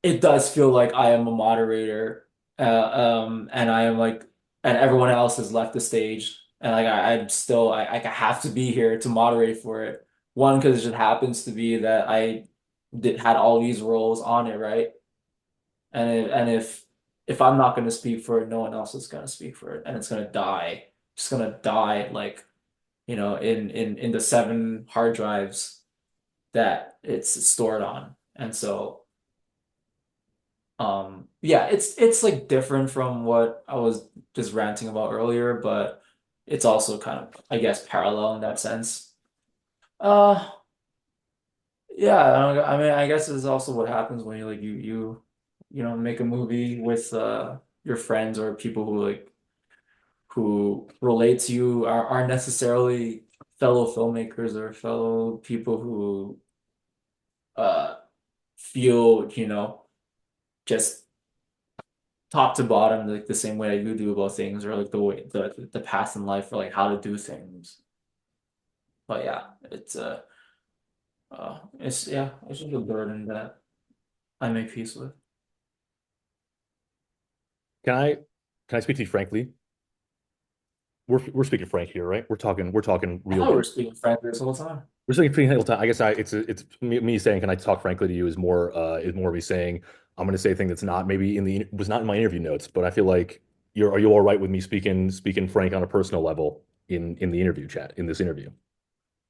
it does feel like I am a moderator, and I am like, and everyone else has left the stage, and like I'm still, I have to be here to moderate for it. One, because it just happens to be that I had all these roles on it, right? And if I'm not going to speak for it, no one else is going to speak for it, and it's going to die. Just going to die like in the 7 hard drives that it's stored on. And so yeah, it's like different from what I was just ranting about earlier, but it's also kind of, I guess, parallel in that sense. Uh yeah, I mean, I guess it's also what happens when you make a movie with your friends or people who relate to you aren't necessarily fellow filmmakers or fellow people who uh feel, just top to bottom like the same way you do about things or like the way the path in life or like how to do things. But yeah, it's just a burden that I make peace with. Can I can I speak to you frankly? We're speaking frank here, right? We're talking I real thought we game. were speaking French this whole time. We're speaking pretty whole time. I guess it's me saying, can I talk frankly to you is more me saying I'm going to say a thing that's not maybe in the was not in my interview notes, but I feel like are you all right with me speaking frank on a personal level in the interview chat in this interview?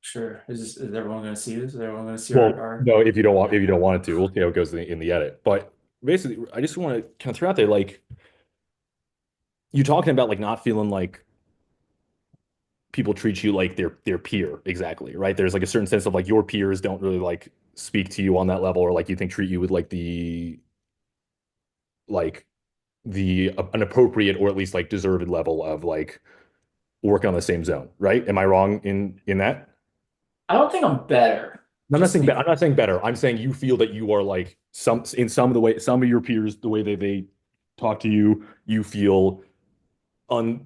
Sure. Is everyone gonna see this? Is everyone gonna see Well, our no, if you don't want it to, we'll see how it goes in the edit. But basically, I just want to kind of throw out there like you talking about like not feeling like people treat you like their peer exactly, right? There's like a certain sense of like your peers don't really like speak to you on that level or like you think treat you with like the an appropriate or at least like deserved level of like working on the same zone, right? Am I wrong in that? I don't think I'm better. Just to be I'm not saying better. I'm saying you feel that you are like some of the way some of your peers the way they talk to you, you feel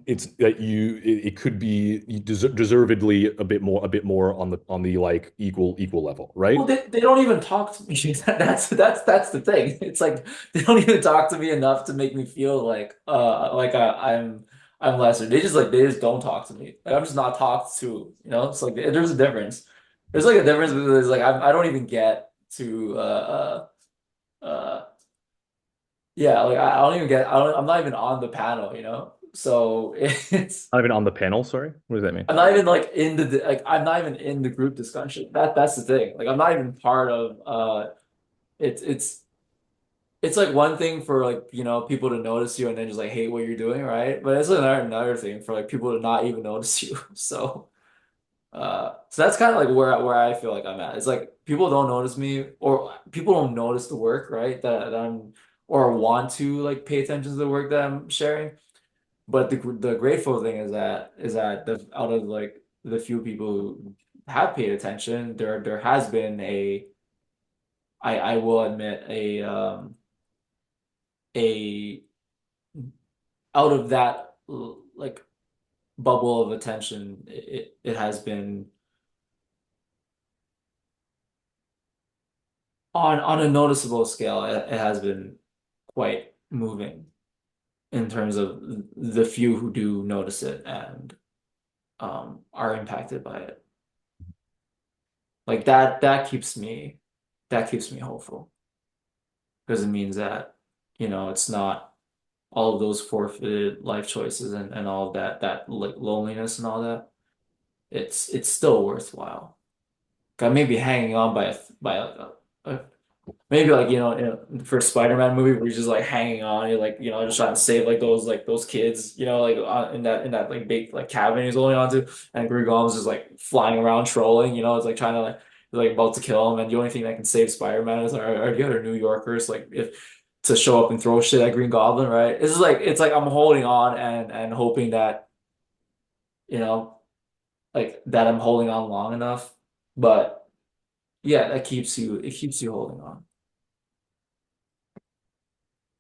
it's that it could be deservedly a bit more on the like equal level, Well, right? they don't even talk to me. That's the thing. It's like they don't even talk to me enough to make me feel like I'm lesser. They just don't talk to me. Like I'm just not talked to. It's like there's a difference. There's like a difference because it's like I don't even get to yeah, like I don't even get I'm not even on the panel. So it's Not even on the panel, sorry. What does that mean? I'm not even like I'm not even in the group discussion. That's the thing. Like I'm not even part of it's it's it's like one thing for like people to notice you and then just like hate what you're doing, right? But it's another thing for like people to not even notice you. So that's kind of like where I feel like I'm at. It's like people don't notice me or people don't notice the work, right? That I'm or want to like pay attention to the work that I'm sharing. But the grateful thing is that out of like the few people who have paid attention, there has been I will admit a out of that like bubble of attention, it has been on a noticeable scale. It has been quite moving in terms of the few who do notice it and are impacted by it. Like that keeps me hopeful because it means that it's not all of those forfeited life choices and all of that like loneliness and all that. It's still worthwhile. I may be hanging on by a maybe like for a Spider-Man movie where he's just like hanging on, you're like just trying to save like those kids, like in that like big like cabin he's holding on to, and Green Goblin's just like flying around trolling, it's like trying to like he's like about to kill him, and the only thing that can save Spider-Man is are the other New Yorkers like if to show up and throw shit at Green Goblin, right? It's like I'm holding on and hoping that you know like that I'm holding on long enough, but yeah, it keeps you holding on.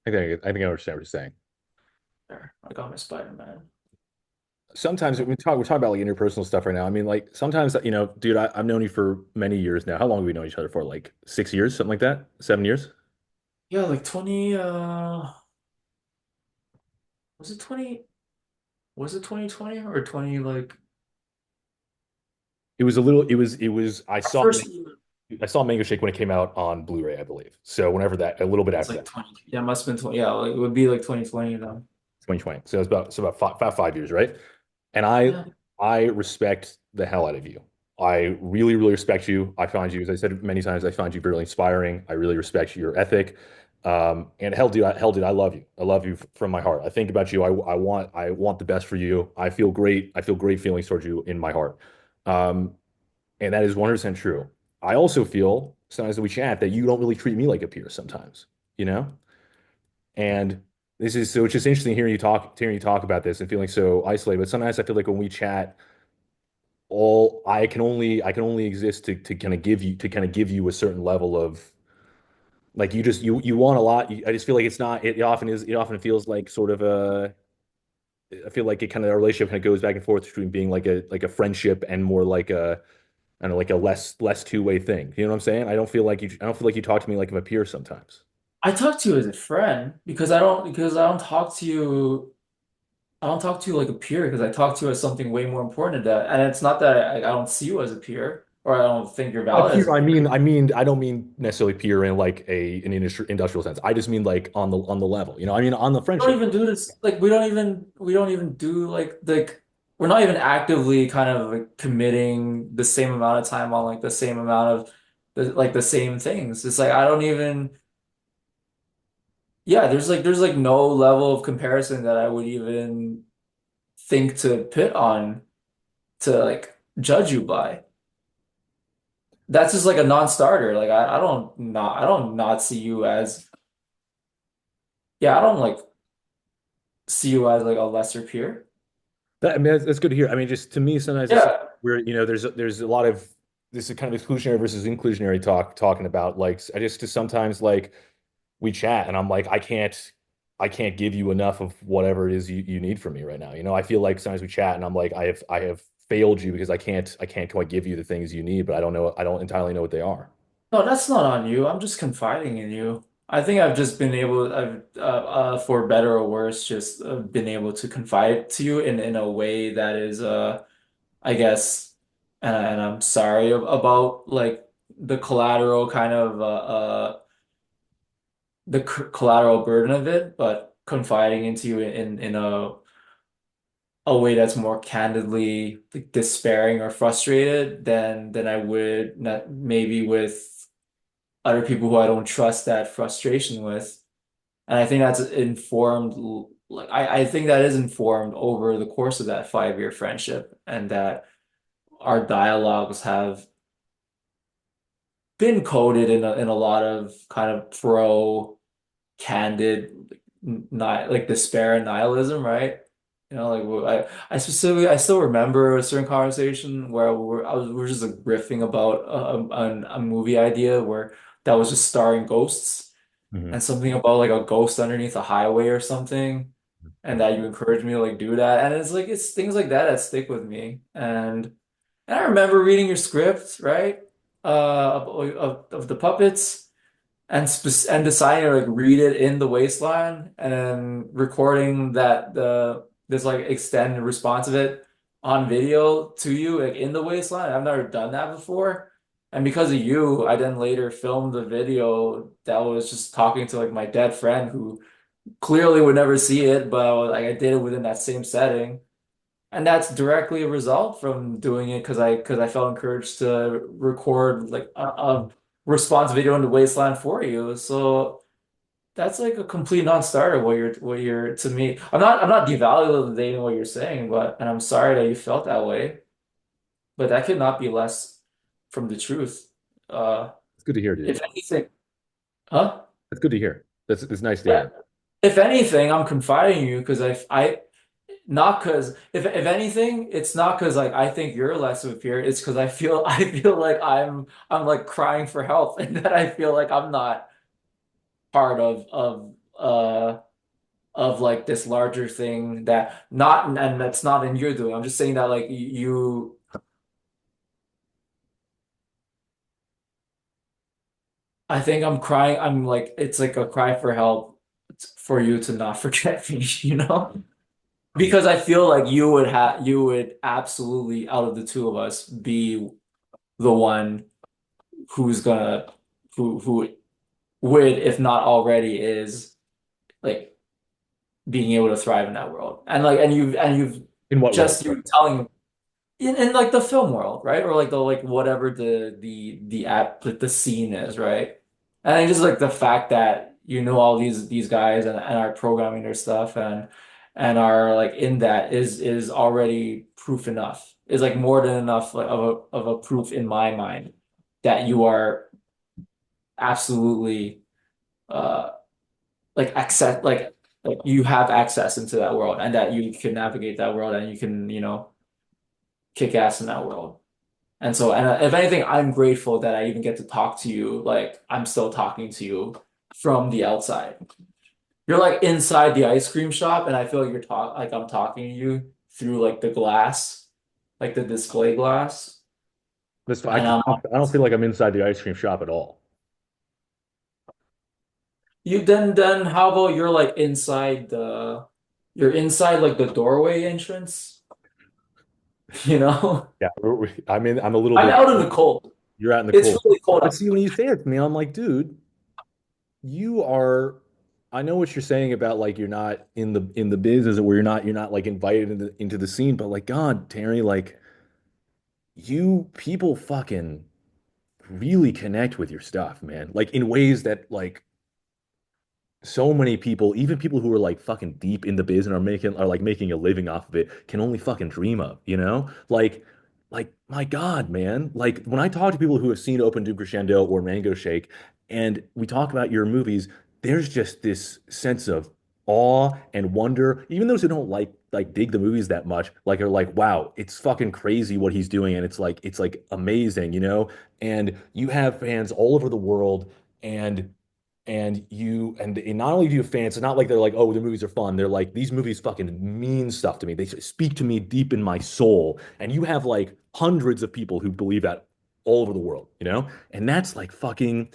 I think I understand what you're saying. There, I got my Spider-Man. Sometimes we're talking about like interpersonal stuff right now. I mean, like sometimes dude, I've known you for many years now. How long have we known each other for? Like 6 years, something like that? 7 years? Yeah, like 20 was it 20 was it 2020 or 20 like It was a little. It was. our first year? I saw Mango Shake when it came out on Blu-ray, I believe. So whenever that, a little bit It's after like that, 20. Yeah, it must have been 20. Yeah, like it would be like 2020 now. 2020. So it was about 5 years, right? And Yeah. I respect the hell out of you. I really, really respect you. I find you, as I said many times, I find you very inspiring. I really respect your ethic. And hell, dude, I love you. I love you from my heart. I think about you. I want the best for you. I feel great. I feel great feelings towards you in my heart. Um, and that is 100% true. I also feel sometimes that we chat that you don't really treat me like a peer sometimes, you know? And this is so it's just interesting hearing you talk about this and feeling so isolated. But sometimes I feel like when we chat, all I can only exist to kind of give you a certain level of like you want a lot. I just feel like it's not it often feels like sort of a I feel like it kind of our relationship kind of goes back and forth between being like a friendship and more like a I don't know, like a less two-way thing. You know what I'm saying? I don't feel like you talk to me like I'm a peer sometimes. I talk to you as a friend because I don't talk to you like a peer because I talk to you as something way more important than that. And it's not that I don't see you as a peer or I don't think you're By valid as peer, a peer. I don't mean necessarily peer in like an industrial sense. I just mean like on the level. You know, I mean on the We don't friendship. even do this like we don't even do like we're not even actively kind of like committing the same amount of time on like the same amount of the same things. It's like I don't even yeah, there's like no level of comparison that I would even think to pit on to like judge you by. That's just like a non-starter. Like I don't not see you as yeah, I don't like see you as like a lesser peer. I mean, that's good to hear. I mean, just to me, sometimes it's Yeah. where there's a lot of this is kind of exclusionary versus inclusionary talking about like I just sometimes like we chat and I'm like I can't give you enough of whatever it is you need from me right now. You know, I feel like sometimes we chat and I'm like I have failed you because I can't quite give you the things you need, but I don't entirely know what they are. No, that's not on you. I'm just confiding in you. I think I've just been able, I've for better or worse, just been able to confide to you in a way that is, I guess, and I'm sorry about like the collateral kind of the collateral burden of it, but confiding into you in a way that's more candidly like, despairing or frustrated than I would not maybe with other people who I don't trust that frustration with. And I think that's informed, like, I think that is informed over the course of that 5 year friendship, and that our dialogues have been coded in a lot of kind of pro candid, like despair and nihilism, right? You know, like I still remember a certain conversation where we're just like riffing about a movie idea where that was just starring ghosts Mhm. and something about like a ghost underneath a highway or something, and Mhm. that you encouraged me to like do that, and it's like it's things like that that stick with me, and I remember reading your script, right? Of the puppets and deciding to like read it in the wasteland and then recording that the this like extended response of it on video to you like in the wasteland. I've never done that before. And because of you, I then later filmed the video that was just talking to like my dead friend who clearly would never see it, but like I did it within that same setting. And that's directly a result from doing it because I felt encouraged to record like a response video in the wasteland for you. So that's like a complete non-starter what you're to me. I'm not devaluing what you're saying, but and I'm sorry that you felt that way, but that could not be less from the truth. Uh It's good to hear, dude. if anything, huh? It's good to hear. That's nice to Yeah. hear. If anything, I'm confiding in you because I not because if anything, it's not because like I think you're less of a peer. It's because I feel like I'm like crying for help and that I feel like I'm not part of like this larger thing that not and that's not in your doing. I'm just saying that like you I think I'm crying. I'm like it's like a cry for help for you to not forget me, you know? Because I feel like you would absolutely out of the two of us be the one who's gonna who would, if not already is, like being able to thrive in that world. And like and you've In what way? just you telling in like the film world, right? Or like the like whatever the app like the scene is, right? And I just like the fact that you know all these guys and are programming their stuff and are like in that is already proof enough. Is like more than enough like, of a proof in my mind that you are absolutely uh like access like you have access into that world and that you can navigate that world and you can, you know, kick ass in that world. And so, and if anything, I'm grateful that I even get to talk to you. Like I'm still talking to you from the outside. You're like inside the ice cream shop, and I feel like like I'm talking to you through like the glass, like the display glass. This I, And I don't feel like I'm inside the ice cream shop at all. you then how about you're inside like the doorway entrance, you know? Yeah, I'm a little I'm bit. out in the cold. You're out in the It's cold. really cold But out. see, when you say it to me, I'm like, dude, you are. I know what you're saying about like you're not in the business where you're not like invited into the scene, but like God, Terry, like you people fucking really connect with your stuff, man. Like in ways that like so many people, even people who are like fucking deep in the biz and are like making a living off of it, can only fucking dream of, you know? Like my God, man. Like when I talk to people who have seen Open Doom Crescendo or Mango Shake, and we talk about your movies, there's just this sense of awe and wonder. Even those who don't like dig the movies that much, like are like, wow, it's fucking crazy what he's doing, and it's like amazing, you know? And you have fans all over the world, and and not only do you have fans, it's not like they're like, oh, the movies are fun. They're like, these movies fucking mean stuff to me. They speak to me deep in my soul. And you have like hundreds of people who believe that all over the world, you know? And that's like fucking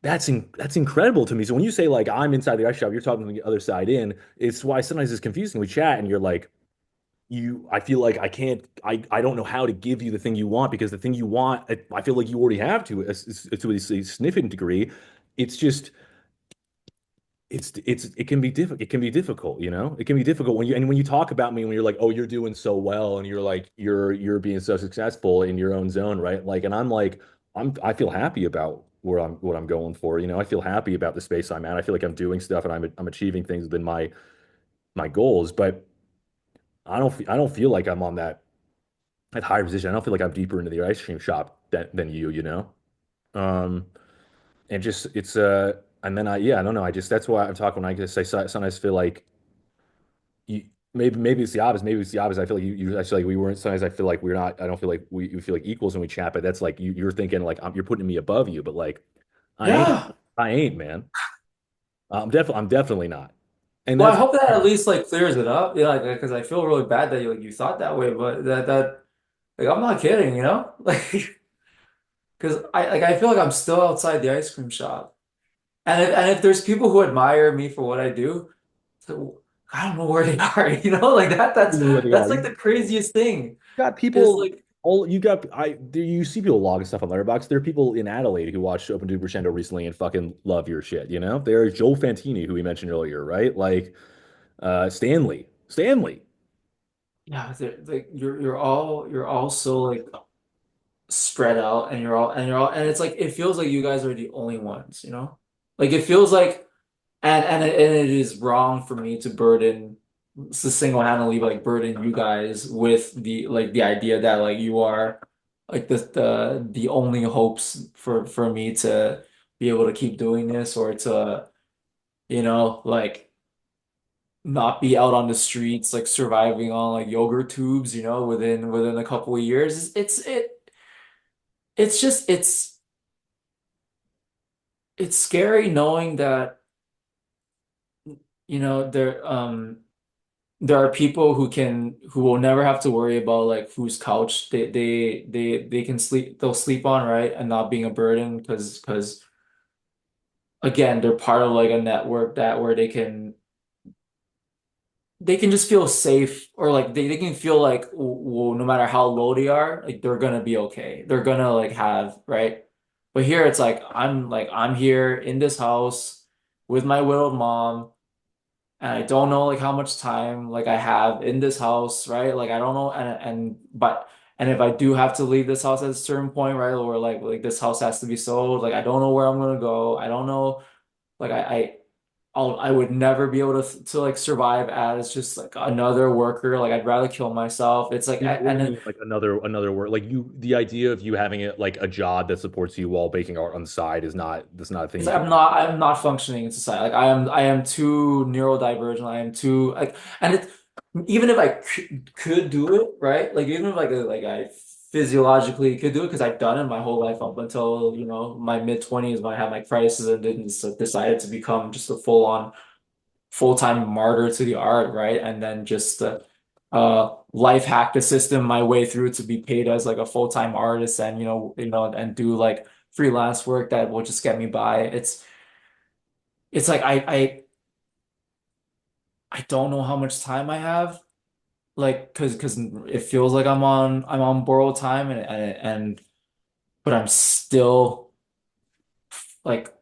that's incredible to me. So when you say like I'm inside the ice shop, you're talking from the other side in. It's why sometimes it's confusing. We chat and you're like, I feel like I don't know how to give you the thing you want because the thing you want, I feel like you already have to a significant degree. It's just it can be difficult. It can be difficult, you know. It can be difficult when you talk about me when you're like, oh, you're doing so well, and you're like you're being so successful in your own zone, right? Like, and I'm like, I feel happy about where I'm what I'm going for. You know, I feel happy about the space I'm at. I feel like I'm doing stuff and I'm achieving things within my goals, but I don't feel like I'm on that higher position. I don't feel like I'm deeper into the ice cream shop than you, you know. Um, and just it's and then I don't know. I just that's why I'm talking when I just say sometimes feel like you maybe it's the opposite. Maybe it's the opposite. I feel like I feel like we weren't. Sometimes I feel like we're not. I don't feel like we feel like equals when we chat. But that's like you're thinking like you're putting me above you. But like I ain't. Yeah. I ain't, man. I'm definitely not. And Well, I that's hope that at least like clears it up. Yeah, like because I feel really bad that you thought that way, but that like I'm not kidding, you know? Like because I feel like I'm still outside the ice cream shop. And if there's people who admire me for what I do, so I don't know where they are, you know? Like where they that's are. like the craziest thing Got is people like all you got you see people logging stuff on Letterboxd. There are people in Adelaide who watched Open Doom Crescendo recently and fucking love your shit, you know? There's Joel Fantini, who we mentioned earlier, right? Like Stanley. yeah, like you're all so like spread out and you're all and it's like it feels like you guys are the only ones, you know? Like it feels like and it is wrong for me to burden to single-handedly like burden you guys with the like the idea that like you are like the only hopes for me to be able to keep doing this or to you know like not be out on the streets like surviving on like yogurt tubes you know within a couple of years it's just it's scary knowing that you know there are people who will never have to worry about like whose couch they can they'll sleep on, right? And not being a burden because again, they're part of like a network that where they can just feel safe or like they can feel like well, no matter how low they are, like they're gonna be okay. They're gonna like have, right? But here it's like I'm here in this house with my widowed mom and I don't know like how much time like I have in this house, right? Like I don't know, and but And if I do have to leave this house at a certain point, right, or like this house has to be sold, like I don't know where I'm gonna go. I don't know. Like I would never be able to like survive as just like another worker. Like I'd rather kill myself. It's like What do and you then mean, like another word? Like you, the idea of you having it like a job that supports you while making art on the side is not that's not a thing it's you like can. I'm not functioning in society. Like I am too neurodivergent. I am too like and it even if I could do it, right? Like even if like I physiologically could do it because I've done it my whole life up until, you know, my mid-20s when I had my crisis and then just decided to become just a full-on full-time martyr to the art, right? And then just life hack the system my way through to be paid as like a full-time artist and and do like freelance work that will just get me by. It's like I don't know how much time I have. Like because it feels like I'm on borrowed time and but I'm still like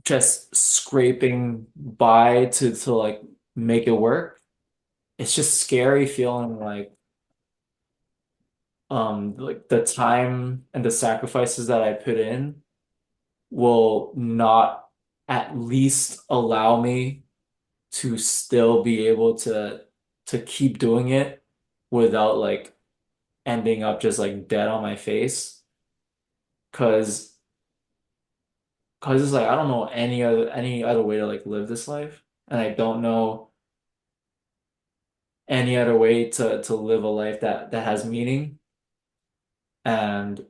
just scraping by to like make it work. It's just scary feeling like the time and the sacrifices that I put in will not at least allow me to still be able to keep doing it without like ending up just like dead on my face. Cause cause it's like I don't know any other way to like live this life. And I don't know any other way to live a life that has meaning. And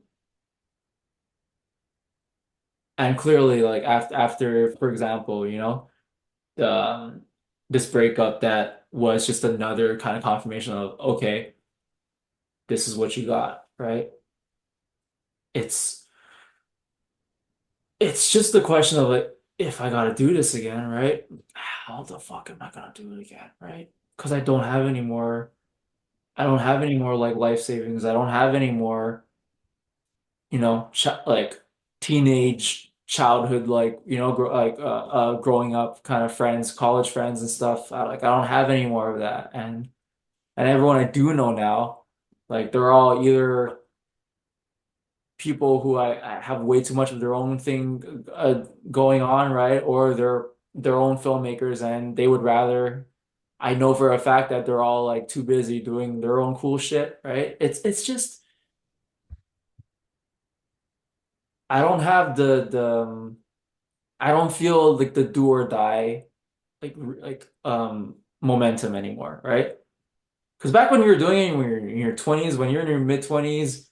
and clearly like after for example, um, this breakup that was just another kind of confirmation of, okay, this is what you got, right? It's it's just the question of like, if I gotta do this again, right? How the fuck am I gonna do it again, right? Because I don't have any more like life savings. I don't have any more, ch like teenage childhood, like, growing up kind of friends, college friends and stuff. I don't have any more of that. And everyone I do know now, like they're all either people who I have way too much of their own thing going on, right? Or they're their own filmmakers and they would rather, I know for a fact that they're all like too busy doing their own cool shit, right? It's just I don't have I don't feel like the do or die momentum anymore, right? Because back when you were doing it when you're in your 20s, when you're in your mid 20s,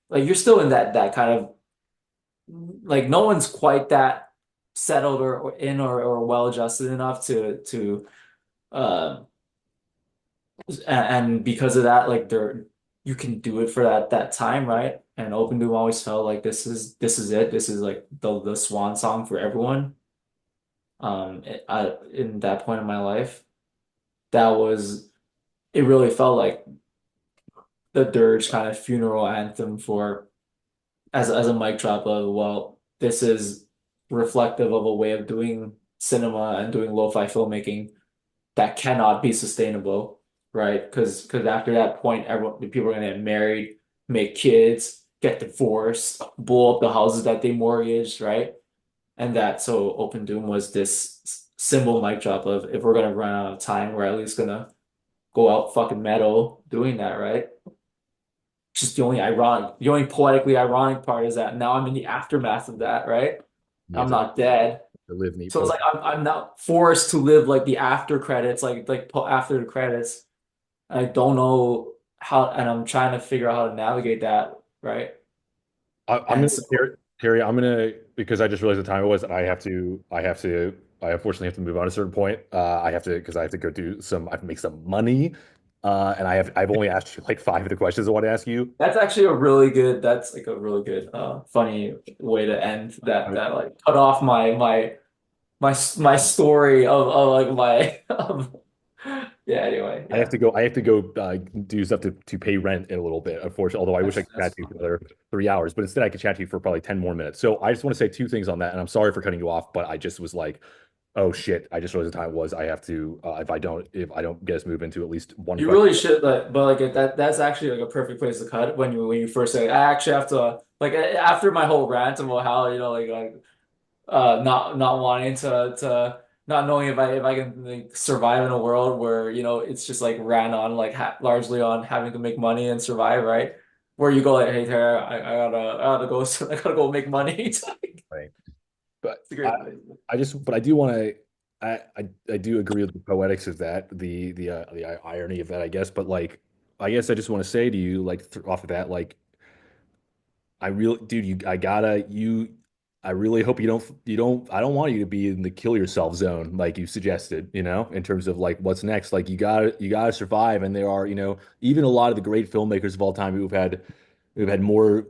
like you're still in that kind of like no one's quite that settled or well adjusted enough to uh and because of that like there you can do it for that time, right? And Open Doom always felt like this is it, this is like the swan song for everyone in that point in my life that was it really felt like the dirge kind of funeral anthem for as a mic drop of, well, this is reflective of a way of doing cinema and doing lo-fi filmmaking that cannot be sustainable, right? Because after that point, everyone people are gonna get married, make kids, get divorced, blow up the houses that they mortgaged, right? And that so Open Doom was this symbol mic drop of if we're gonna run out of time, we're at least gonna go out fucking metal doing that, right? Just the only poetically ironic part is that now I'm in the aftermath of that, right? Yeah, I'm not dead. to live neat So it's post. like I'm now forced to live like the after credits, after the credits. I don't know how, and I'm trying to figure out how to navigate that, right? I'm And gonna so Terry, I'm gonna because I just realized the time it was, and I unfortunately have to move on at a certain point. I have to because I have to go do some, I have to make some money. And I've only asked you like five of the questions I want to ask you. that's actually that's like a really good, funny way to end that like cut off my story of like my yeah, anyway, I have yeah. to go. I have to go do stuff to pay rent in a little bit. Unfortunately, although I wish I could That's chat to you for another 3 hours, but instead I could chat to you for probably 10 more minutes. So I just want to say two things on that, and I'm sorry for cutting you off, but I just was like, Oh shit! I just realized the time was. I have to. If I don't get us move into at least one You question. really should, like, but like that's actually like a perfect place to cut when you first say, I actually have to like after my whole rant about how not wanting to not knowing if I can like survive in a world where it's just like ran on like ha largely on having to make money and survive, right? Where you go like, hey Tara, I gotta go I gotta go make money. It's Right. But a great place. but I do want to, I do agree with the poetics of that, the irony of that, I guess. But like, I guess I just want to say to you, like, off of that, like, I really, dude, I really hope I don't want you to be in the kill yourself zone, like you suggested, in terms of like what's next. Like, you gotta survive. And there are, even a lot of the great filmmakers of all time who've had more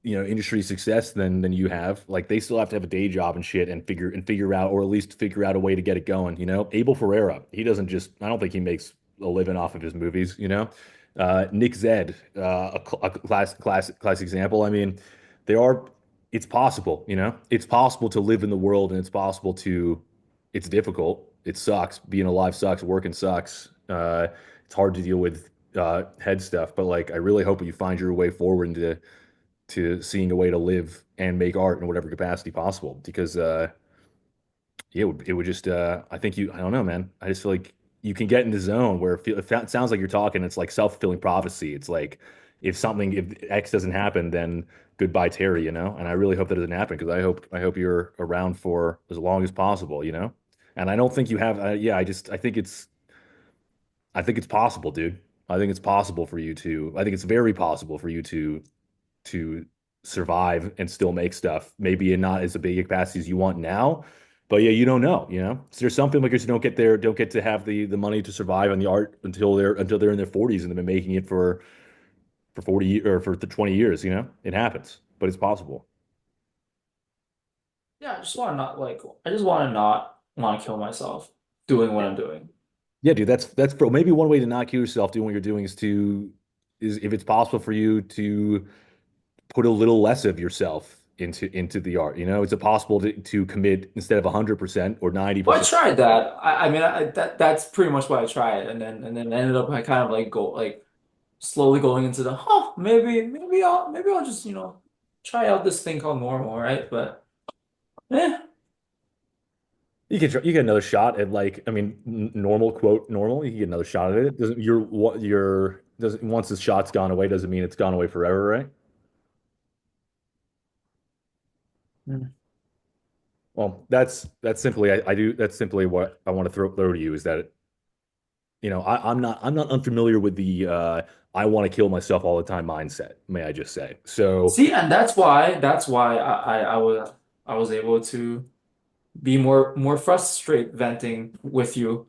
industry success than you have, like they still have to have a day job and shit and figure out, or at least figure out a way to get it going. Abel Ferreira, he doesn't just, I don't think he makes a living off of his movies. Nick Zed, a class example. I mean, there are it's possible. It's possible to live in the world, and it's difficult, it sucks, being alive sucks, working sucks. It's hard to deal with head stuff, but like I really hope you find your way forward into to seeing a way to live and make art in whatever capacity possible. Because yeah, it would just I don't know, man. I just feel like you can get in the zone where it sounds like you're talking. It's like self-fulfilling prophecy. It's like if X doesn't happen, then goodbye Terry. And I really hope that doesn't happen because I hope you're around for as long as possible. And I don't think you have. Yeah, I think it's possible, dude. I think it's possible for you to. I think it's very possible for you to survive and still make stuff. Maybe in not as a big a capacity as you want now, but yeah, you don't know. So there's some filmmakers who don't get to have the money to survive on the art until they're in their 40s and they've been making it for 40 or for the 20 years. It happens, but it's possible. Yeah, I just want to not want to kill myself doing what Yeah. I'm doing. Yeah, dude, that's bro. Maybe one way to not kill yourself doing what you're doing is if it's possible for you to put a little less of yourself into the art. Is it possible to commit instead of 100% or Well, I 90%? tried that. I mean, that's pretty much what I tried, and then ended up I kind of like go like slowly going into the maybe I'll just try out this thing called normal, right? But eh, You get another shot at, like, I mean, normal, quote normal. You can get another shot at it. Doesn't your what your doesn't once the shot's gone away doesn't mean it's gone away forever, right? hmm. Well, that's simply what I want to throw to you is that I'm not unfamiliar with the I want to kill myself all the time mindset. May I just say? So See, and that's why I was able to be more frustrate venting with you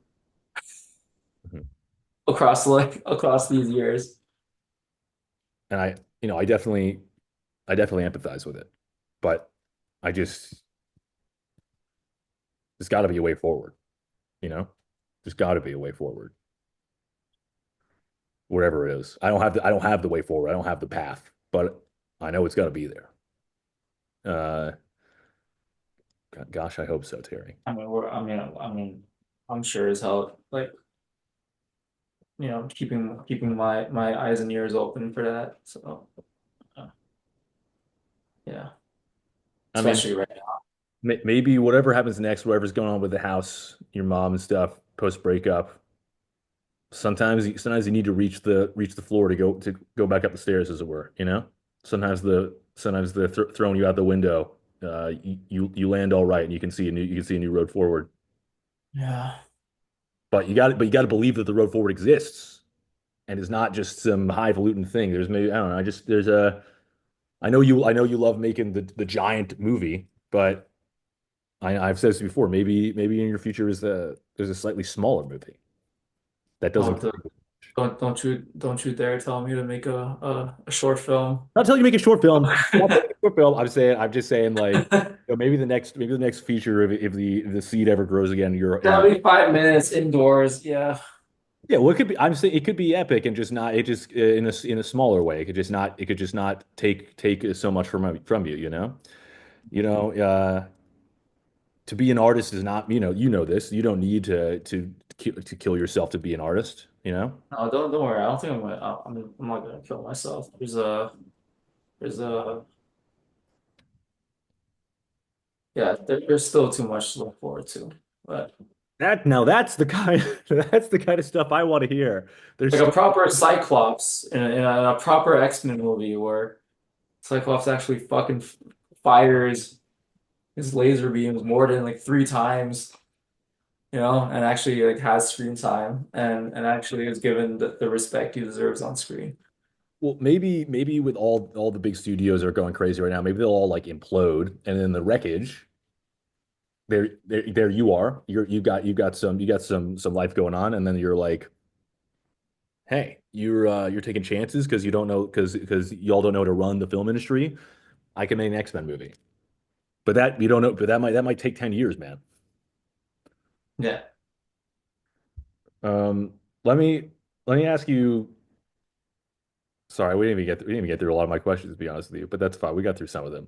mhm. across these years. And I definitely empathize with it, but I just there's got to be a way forward. You know, there's got to be a way forward. Whatever it is. I don't have the way forward. I don't have the path, but I know it's got to be there. Uh, gosh, I hope so, Terry. I mean, I'm sure as hell like keeping my eyes and ears open for that. So uh, yeah, I mean, especially right now. maybe whatever happens next, whatever's going on with the house, your mom and stuff, post breakup. Sometimes you need to reach the floor to go back up the stairs, as it were. Sometimes the throwing you out the window, you land all right, and you can see a new road forward. Yeah. But you got to believe that the road forward exists and is not just some highfalutin thing. There's maybe I don't know. I just there's a I know you love making the giant movie, but I've said this before. Maybe in your future there's a slightly smaller movie that Oh, doesn't. don't you dare tell me to make a short film. Not telling you to make a short film. I'm not telling you to make a short film. I'm just saying, like, maybe the next feature, if the seed ever grows again, you're 75 minutes indoors. Yeah. yeah. Well, it could be. I'm saying it could be epic and just not. It just in a smaller way. It could just not take so much from you. You know. to be an artist is not, you know this. You don't need to kill yourself to be an artist, you know? No, don't worry. I don't think I'm not gonna kill myself. There's a yeah. There's still too much to look forward to, but That's the kind that's the kind of stuff I want to hear. There's like a still proper Cyclops in a proper X-Men movie where Cyclops actually fucking fires his laser beams more than like 3 times, and actually like has screen time and actually is given the respect he deserves on screen. well, maybe with all the big studios are going crazy right now, maybe they'll all like implode and then the wreckage, there you are. You got some life going on, and then you're like, hey, you're taking chances because you don't know because y'all don't know how to run the film industry. I can make an X-Men movie. But that you don't know, but that might take 10 years, man. Yeah. Um, let me ask you. Sorry, we didn't even get through a lot of my questions, to be honest with you, but that's fine. We got through some of them.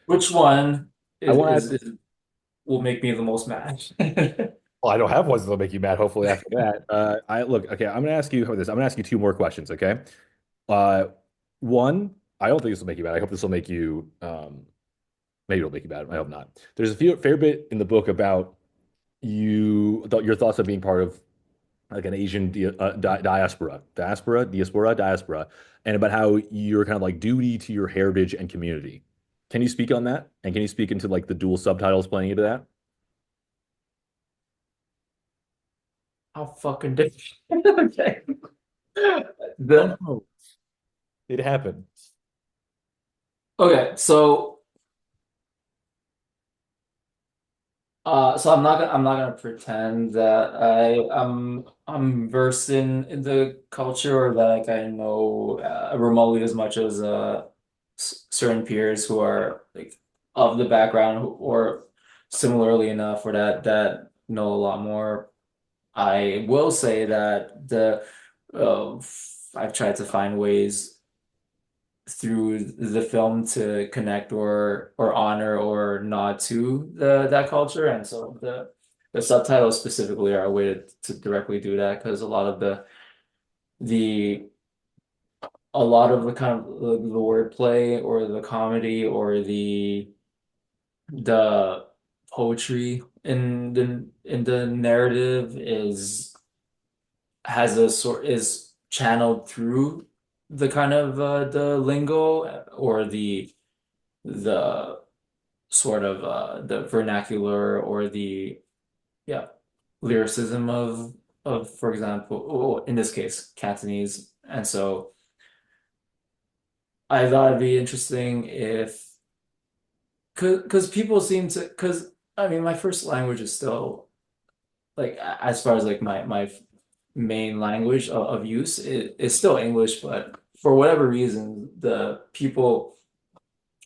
Which one I is want to is, ask. is will make me the most mad? Well, I don't have ones that'll make you mad. Hopefully, after that, I look. Okay, I'm gonna ask you this. I'm gonna ask you two more questions. Okay. Uh, one, I don't think this will make you mad. I hope this will make you. Maybe it'll make you mad. I hope not. There's fair bit in the book about your thoughts of being part of like an Asian diaspora, and about how you're kind of like duty to your heritage and community. Can you speak on that? And can you speak into like the dual subtitles playing into that? How fucking different. Okay. Oh The no, it happened. okay, so I'm not gonna pretend that I'm versed in the culture or that like I know remotely as much as certain peers who are like of the background or similarly enough or that know a lot more. I will say that uh, I've tried to find ways through the film to connect or honor or nod to the that culture, and so the subtitles specifically are a way to directly do that because the a lot of the kind of the wordplay or the comedy or the poetry in the narrative is channeled through the kind of the lingo or the sort of the vernacular or the yeah lyricism of for example in this case Cantonese, and so I thought it'd be interesting if because people seem to because I mean my first language is still like as far as like my main language of use is still English, but for whatever reason, the people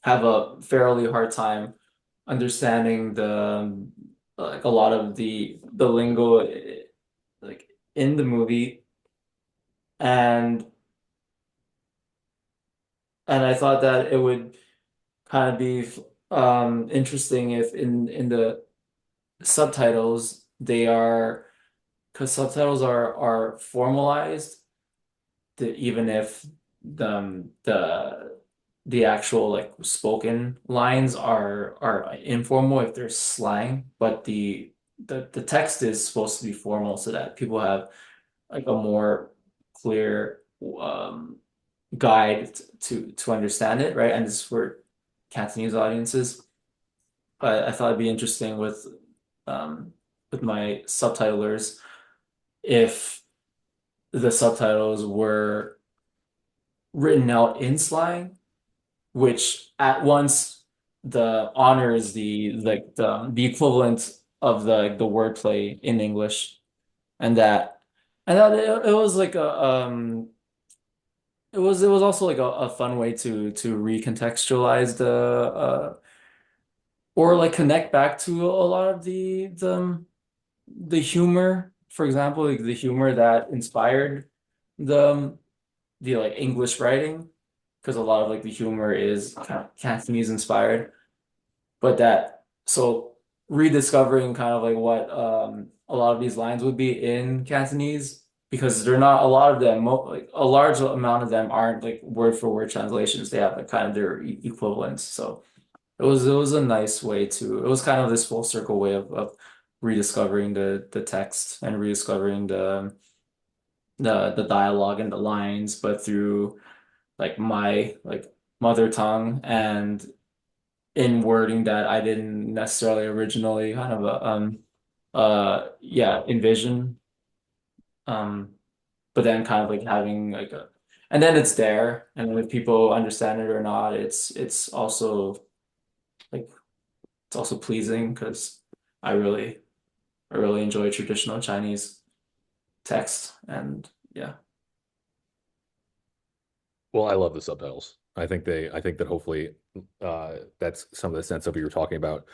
have a fairly hard time understanding the like a lot of the lingo like in the movie, and I thought that it would kind of be interesting if in the subtitles they are because subtitles are formalized that even if the actual like spoken lines are informal if they're slang, but the text is supposed to be formal so that people have like a more clear guide to understand it, right? And this is for Cantonese audiences. But I thought it'd be interesting with my subtitlers if the subtitles were written out in slang, which at once the honors the equivalent of the wordplay in English, and that it was like a it was also like a fun way to recontextualize or like connect back to a lot of the humor, for example, like the humor that inspired the like English writing, because a lot of like the humor is kind of Cantonese inspired, but that so rediscovering kind of like what a lot of these lines would be in Cantonese because they're not a lot of them like a large amount of them aren't like word for word translations. They have like kind of their equivalents. So it was a nice way to it was kind of this full circle way of rediscovering the text and rediscovering the dialogue and the lines, but through like my like mother tongue and in wording that I didn't necessarily originally kind of yeah envision but then kind of like having like a and then it's there and if people understand it or not it's also like it's also pleasing because I really I really enjoy traditional Chinese text and yeah. Well, I love the subtitles. I think that hopefully that's some of the sense of what you're talking about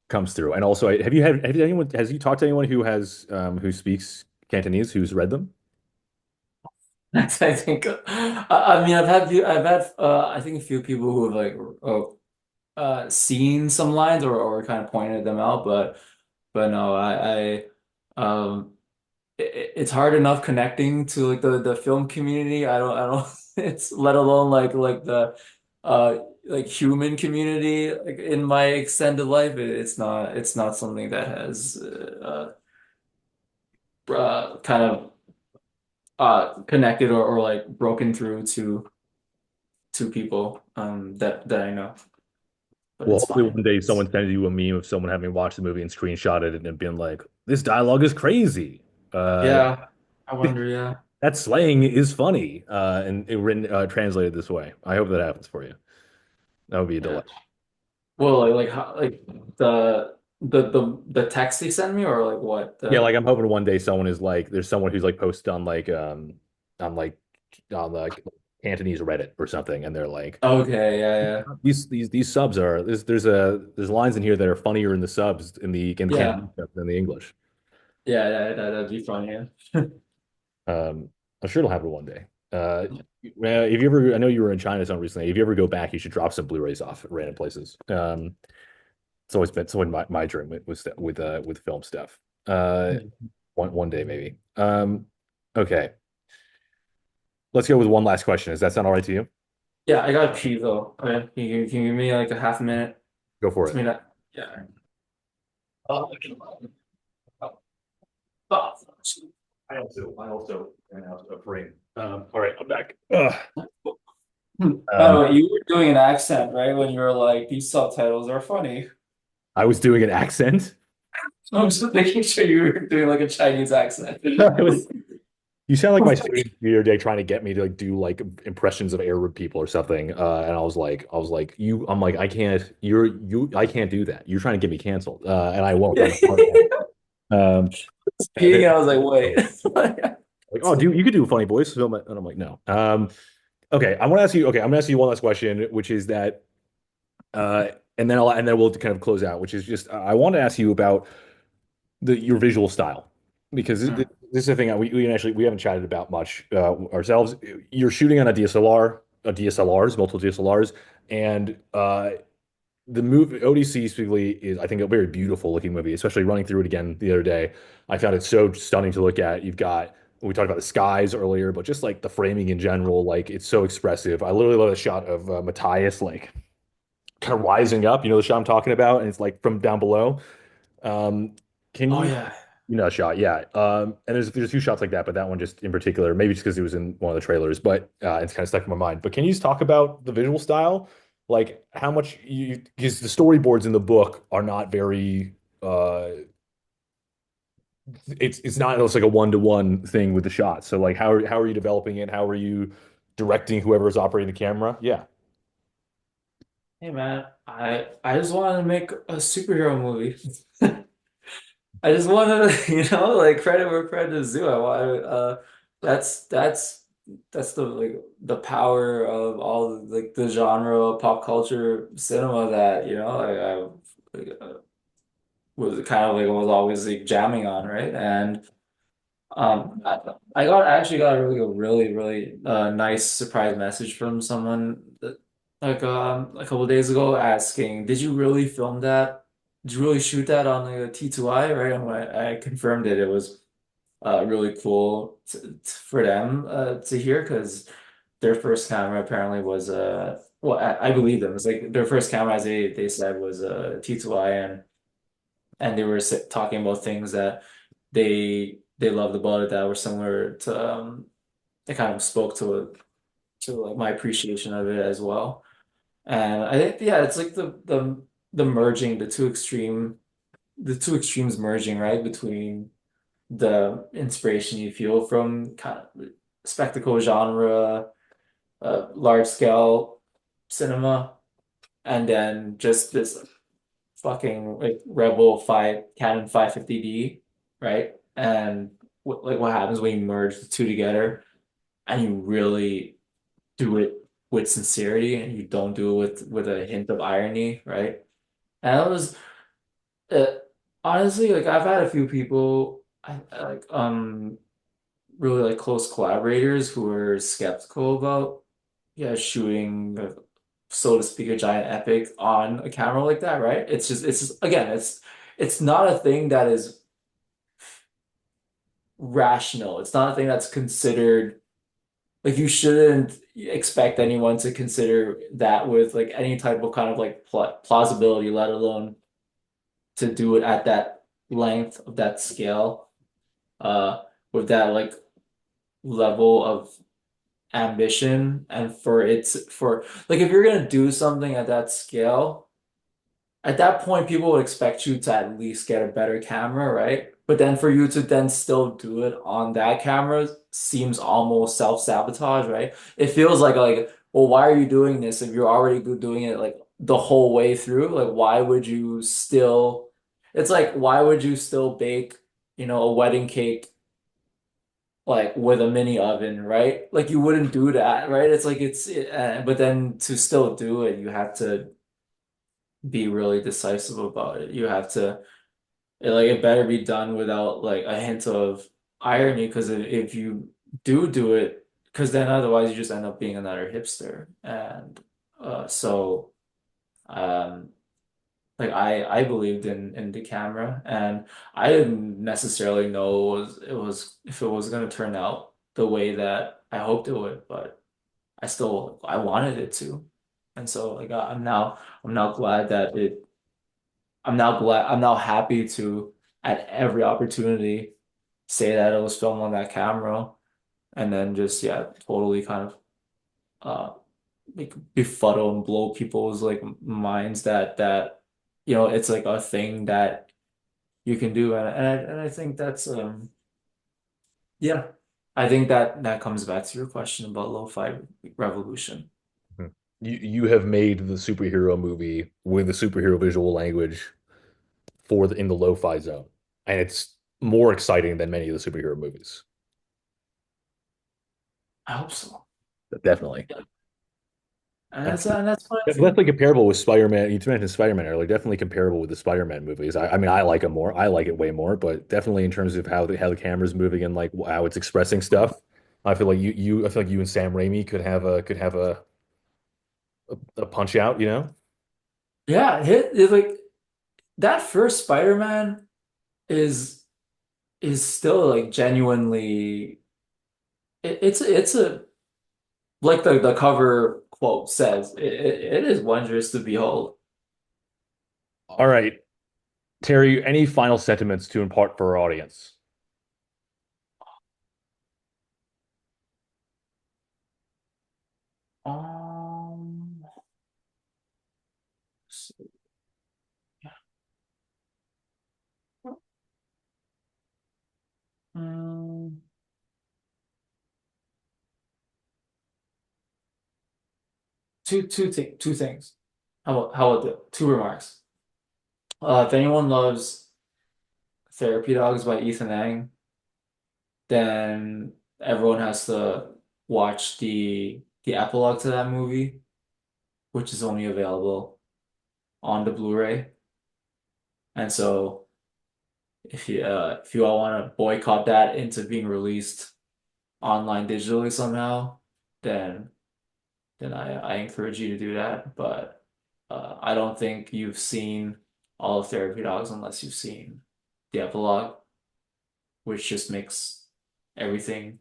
comes through. And also, have you anyone has you talked to anyone who has who speaks Cantonese who's read them? That's I think I mean I've had I think a few people who have like seen some lines or kind of pointed them out but no I it's hard enough connecting to like the film community. I don't it's let alone like the like human community like in my extended life it's not something that has kind of connected or like broken through to people that I know. But Well, it's hopefully fine. one day someone sends you a meme of someone having watched the movie and screenshotted it and been like, "This dialogue is crazy. Uh, Yeah, I wonder, yeah. that slang is funny." And it written translated this way. I hope that happens for you. That would be a Yeah. delight. Well, like how like the text they send me or like what Yeah, like the I'm hoping one day someone is like, there's someone who's like posted on like on like Cantonese Reddit or something, and they're like, okay, yeah, yeah. these subs are there's lines in here that are funnier in the subs in the Yeah. Cantonese subs than the English. Yeah, that'd be fun, yeah. I'm sure it'll happen one day. Well, if you ever, I know you were in China some recently. If you ever go back, you should drop some Blu-rays off at random places. It's always been so in my dream with film stuff. Uh, one day maybe. Okay, let's go with one last question. Does that sound all right to you? Yeah, I got to pee though. Okay. Can you give me like a half a minute Go for to it. me that? Yeah. Oh, oh. I also ran out of frame. All right, I'm back. By the Um, way, you were doing an accent, right? When you were like, these subtitles are funny. I was doing an accent. I'm just making sure you were doing like a Chinese accent. I was. You sound like my student the other day trying to get me to like do like impressions of Arab people or something. And I was like, I'm like, I can't. I can't do that. You're trying to get me canceled, and I won't. Yeah. Um, Peeing, I was like, like, oh, you could do a funny voice, and I'm like, no. Okay, I want to ask you. Okay, I'm gonna ask you one last question, which is that, uh, and then we'll kind of close out. Which is just, I want to ask you about your visual style because wait. this is a thing we haven't chatted about much ourselves. You're shooting on a DSLR, a DSLRs, multiple DSLRs, and the movie ODC specifically is I think a very beautiful looking movie, especially running through it again the other day. I found it so stunning to look at. You've got we talked about the skies earlier, but just like the framing in general, like it's so expressive. I literally love the shot of Matthias like kind of rising up. You know the shot I'm talking about, and it's like from down below. Um, can Oh you, yeah. shot, yeah. And there's a few shots like that, but that one just in particular, maybe just because it was in one of the trailers, but it's kind of stuck in my mind. But can you just talk about the visual style, like how much you because the storyboards in the book are not very. It's not it's like a one-to-one thing with the shots. So like how are you developing it? How are you directing whoever is operating the camera? Yeah. Hey man, I just wanted to make a superhero movie. I just wanted to, like credit where credit is due. I wanted that's that's that's the like the power of all like the genre of pop culture cinema that, I was kind of like was always like jamming on, right? And I actually got a really nice surprise message from someone that, like a couple of days ago asking, "Did you really film that? did you really shoot that on the T2i, right? And when I confirmed it, it was really cool for them to hear because their first camera apparently was well, I believe them. It's like their first camera, as they said, was a T2i, and they were talking about things that they loved about it that were similar to it kind of spoke to like my appreciation of it as well. And I think yeah, it's like the merging, the two extremes merging, right? Between the inspiration you feel from kind of spectacle genre, large scale cinema, and then just this fucking like Rebel 5 Canon 550D, right? And what happens when you merge the two together and you really do it with sincerity and you don't do it with a hint of irony, right? And it was uh, honestly like I've had a few people like really like close collaborators who were skeptical about yeah shooting so to speak a giant epic on a camera like that, right? It's just again it's not a thing that is rational. It's not a thing that's considered like you shouldn't expect anyone to consider that with like any type of kind of like plausibility, let alone to do it at that length of that scale, with that like level of ambition and for like if you're gonna do something at that scale, at that point people would expect you to at least get a better camera, right? But then for you to then still do it on that camera seems almost self-sabotage, right? It feels like well, why are you doing this if you're already doing it like the whole way through? Like why would you still it's like why would you still bake, a wedding cake like with a mini oven, right? Like you wouldn't do that, right? It's like but then to still do it, you have to be really decisive about it. You have to it better be done without like a hint of irony because if you do it, because then otherwise you just end up being another hipster. And so um like I believed in the camera and I didn't necessarily know it was if it was gonna turn out the way that I hoped it would, but I wanted it to. And so like I'm now glad that it I'm now happy to at every opportunity say that it was filmed on that camera and then just yeah, totally kind of like befuddle and blow people's like minds that it's like a thing that you can do and I think that's yeah, I think that comes back to your question about lo-fi revolution. Hmm. You have made the superhero movie with the superhero visual language in the lo-fi zone, and it's more exciting than many of the superhero movies. I hope so. Definitely. Yeah. And And that's what I definitely think. comparable with Spider-Man. You mentioned Spider-Man earlier. Definitely comparable with the Spider-Man movies. I mean, I like them more. I like it way more, but definitely in terms of how the camera's moving and like how it's expressing stuff. I feel like you and Sam Raimi could have a punch out, you know? Yeah, it's like that first Spider-Man is is still like genuinely it's a like the cover quote says it is wondrous to behold. All right, Terry, any final sentiments to impart for our audience? Um, mm, two things. How about the two remarks? If anyone loves Therapy Dogs by Ethan Ang, then everyone has to watch the epilogue to that movie, which is only available on the Blu-ray. And so if you all want to boycott that into being released online digitally somehow, then I encourage you to do that. But I don't think you've seen all of Therapy Dogs unless you've seen the epilogue, which just makes everything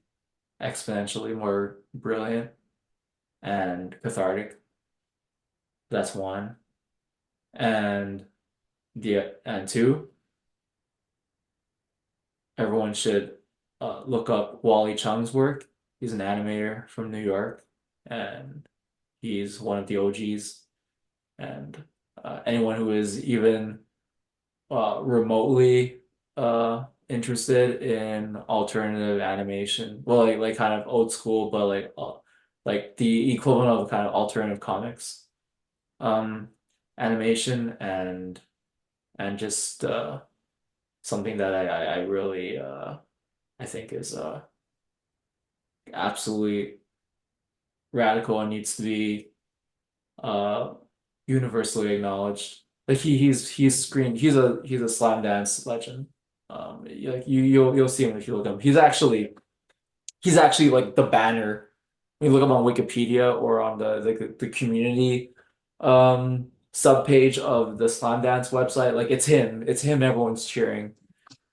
exponentially more brilliant and cathartic. That's one. And and two, everyone should look up Wally Chung's work. He's an animator from New York, and he's one of the OGs. And anyone who is even remotely interested in alternative animation, well, like kind of old school, but like the equivalent of kind of alternative comics, um, animation and just something that I really I think is absolutely radical and needs to be uh universally acknowledged. Like he's screened he's a slam dance legend. Like you'll see him if you look him. He's actually like the banner. When you look him on Wikipedia or on the community subpage of the slam dance website, like it's him. It's him everyone's cheering.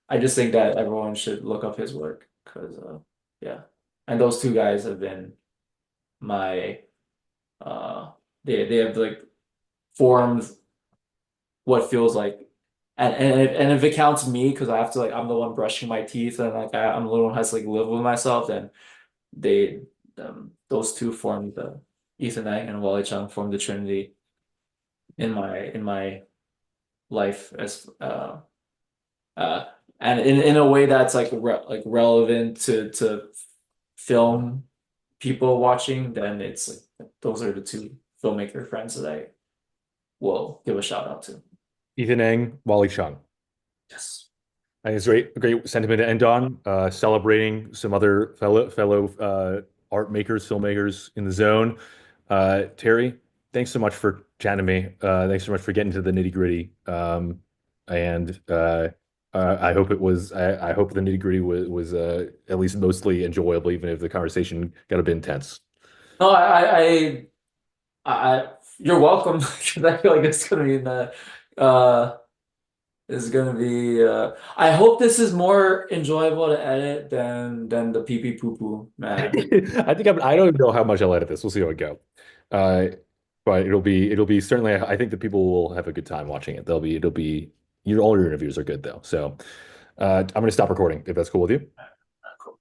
I just think that everyone should look up his work because yeah. And those two guys have been my uh they have like formed what feels like and if it counts me because I have to like I'm the one brushing my teeth and like I'm the one who has to like live with myself, then they those two formed the Ethan Knight and Wally Chung formed the Trinity in my life as uh and in a way that's like like relevant to film people watching, then it's like those are the two filmmaker friends that I will give a shout out to. Ethan Eng, Wally Chung. Yes. I think it's great sentiment to end on. Celebrating some other fellow art makers, filmmakers in the zone. Terry, thanks so much for chatting to me. Thanks so much for getting to the nitty gritty. And I hope it was. I hope the nitty gritty was at least mostly enjoyable, even if the conversation got a bit intense. No, you're welcome because I feel like it's gonna be in the is gonna be I hope this is more enjoyable to edit than the pee pee poo poo man. I think I don't even know how much I'll edit this. We'll see how it go. Uh, but it'll be certainly. I think that people will have a good time watching it. It'll be all your interviews are good though. So I'm going to stop recording if that's cool with you. Cool.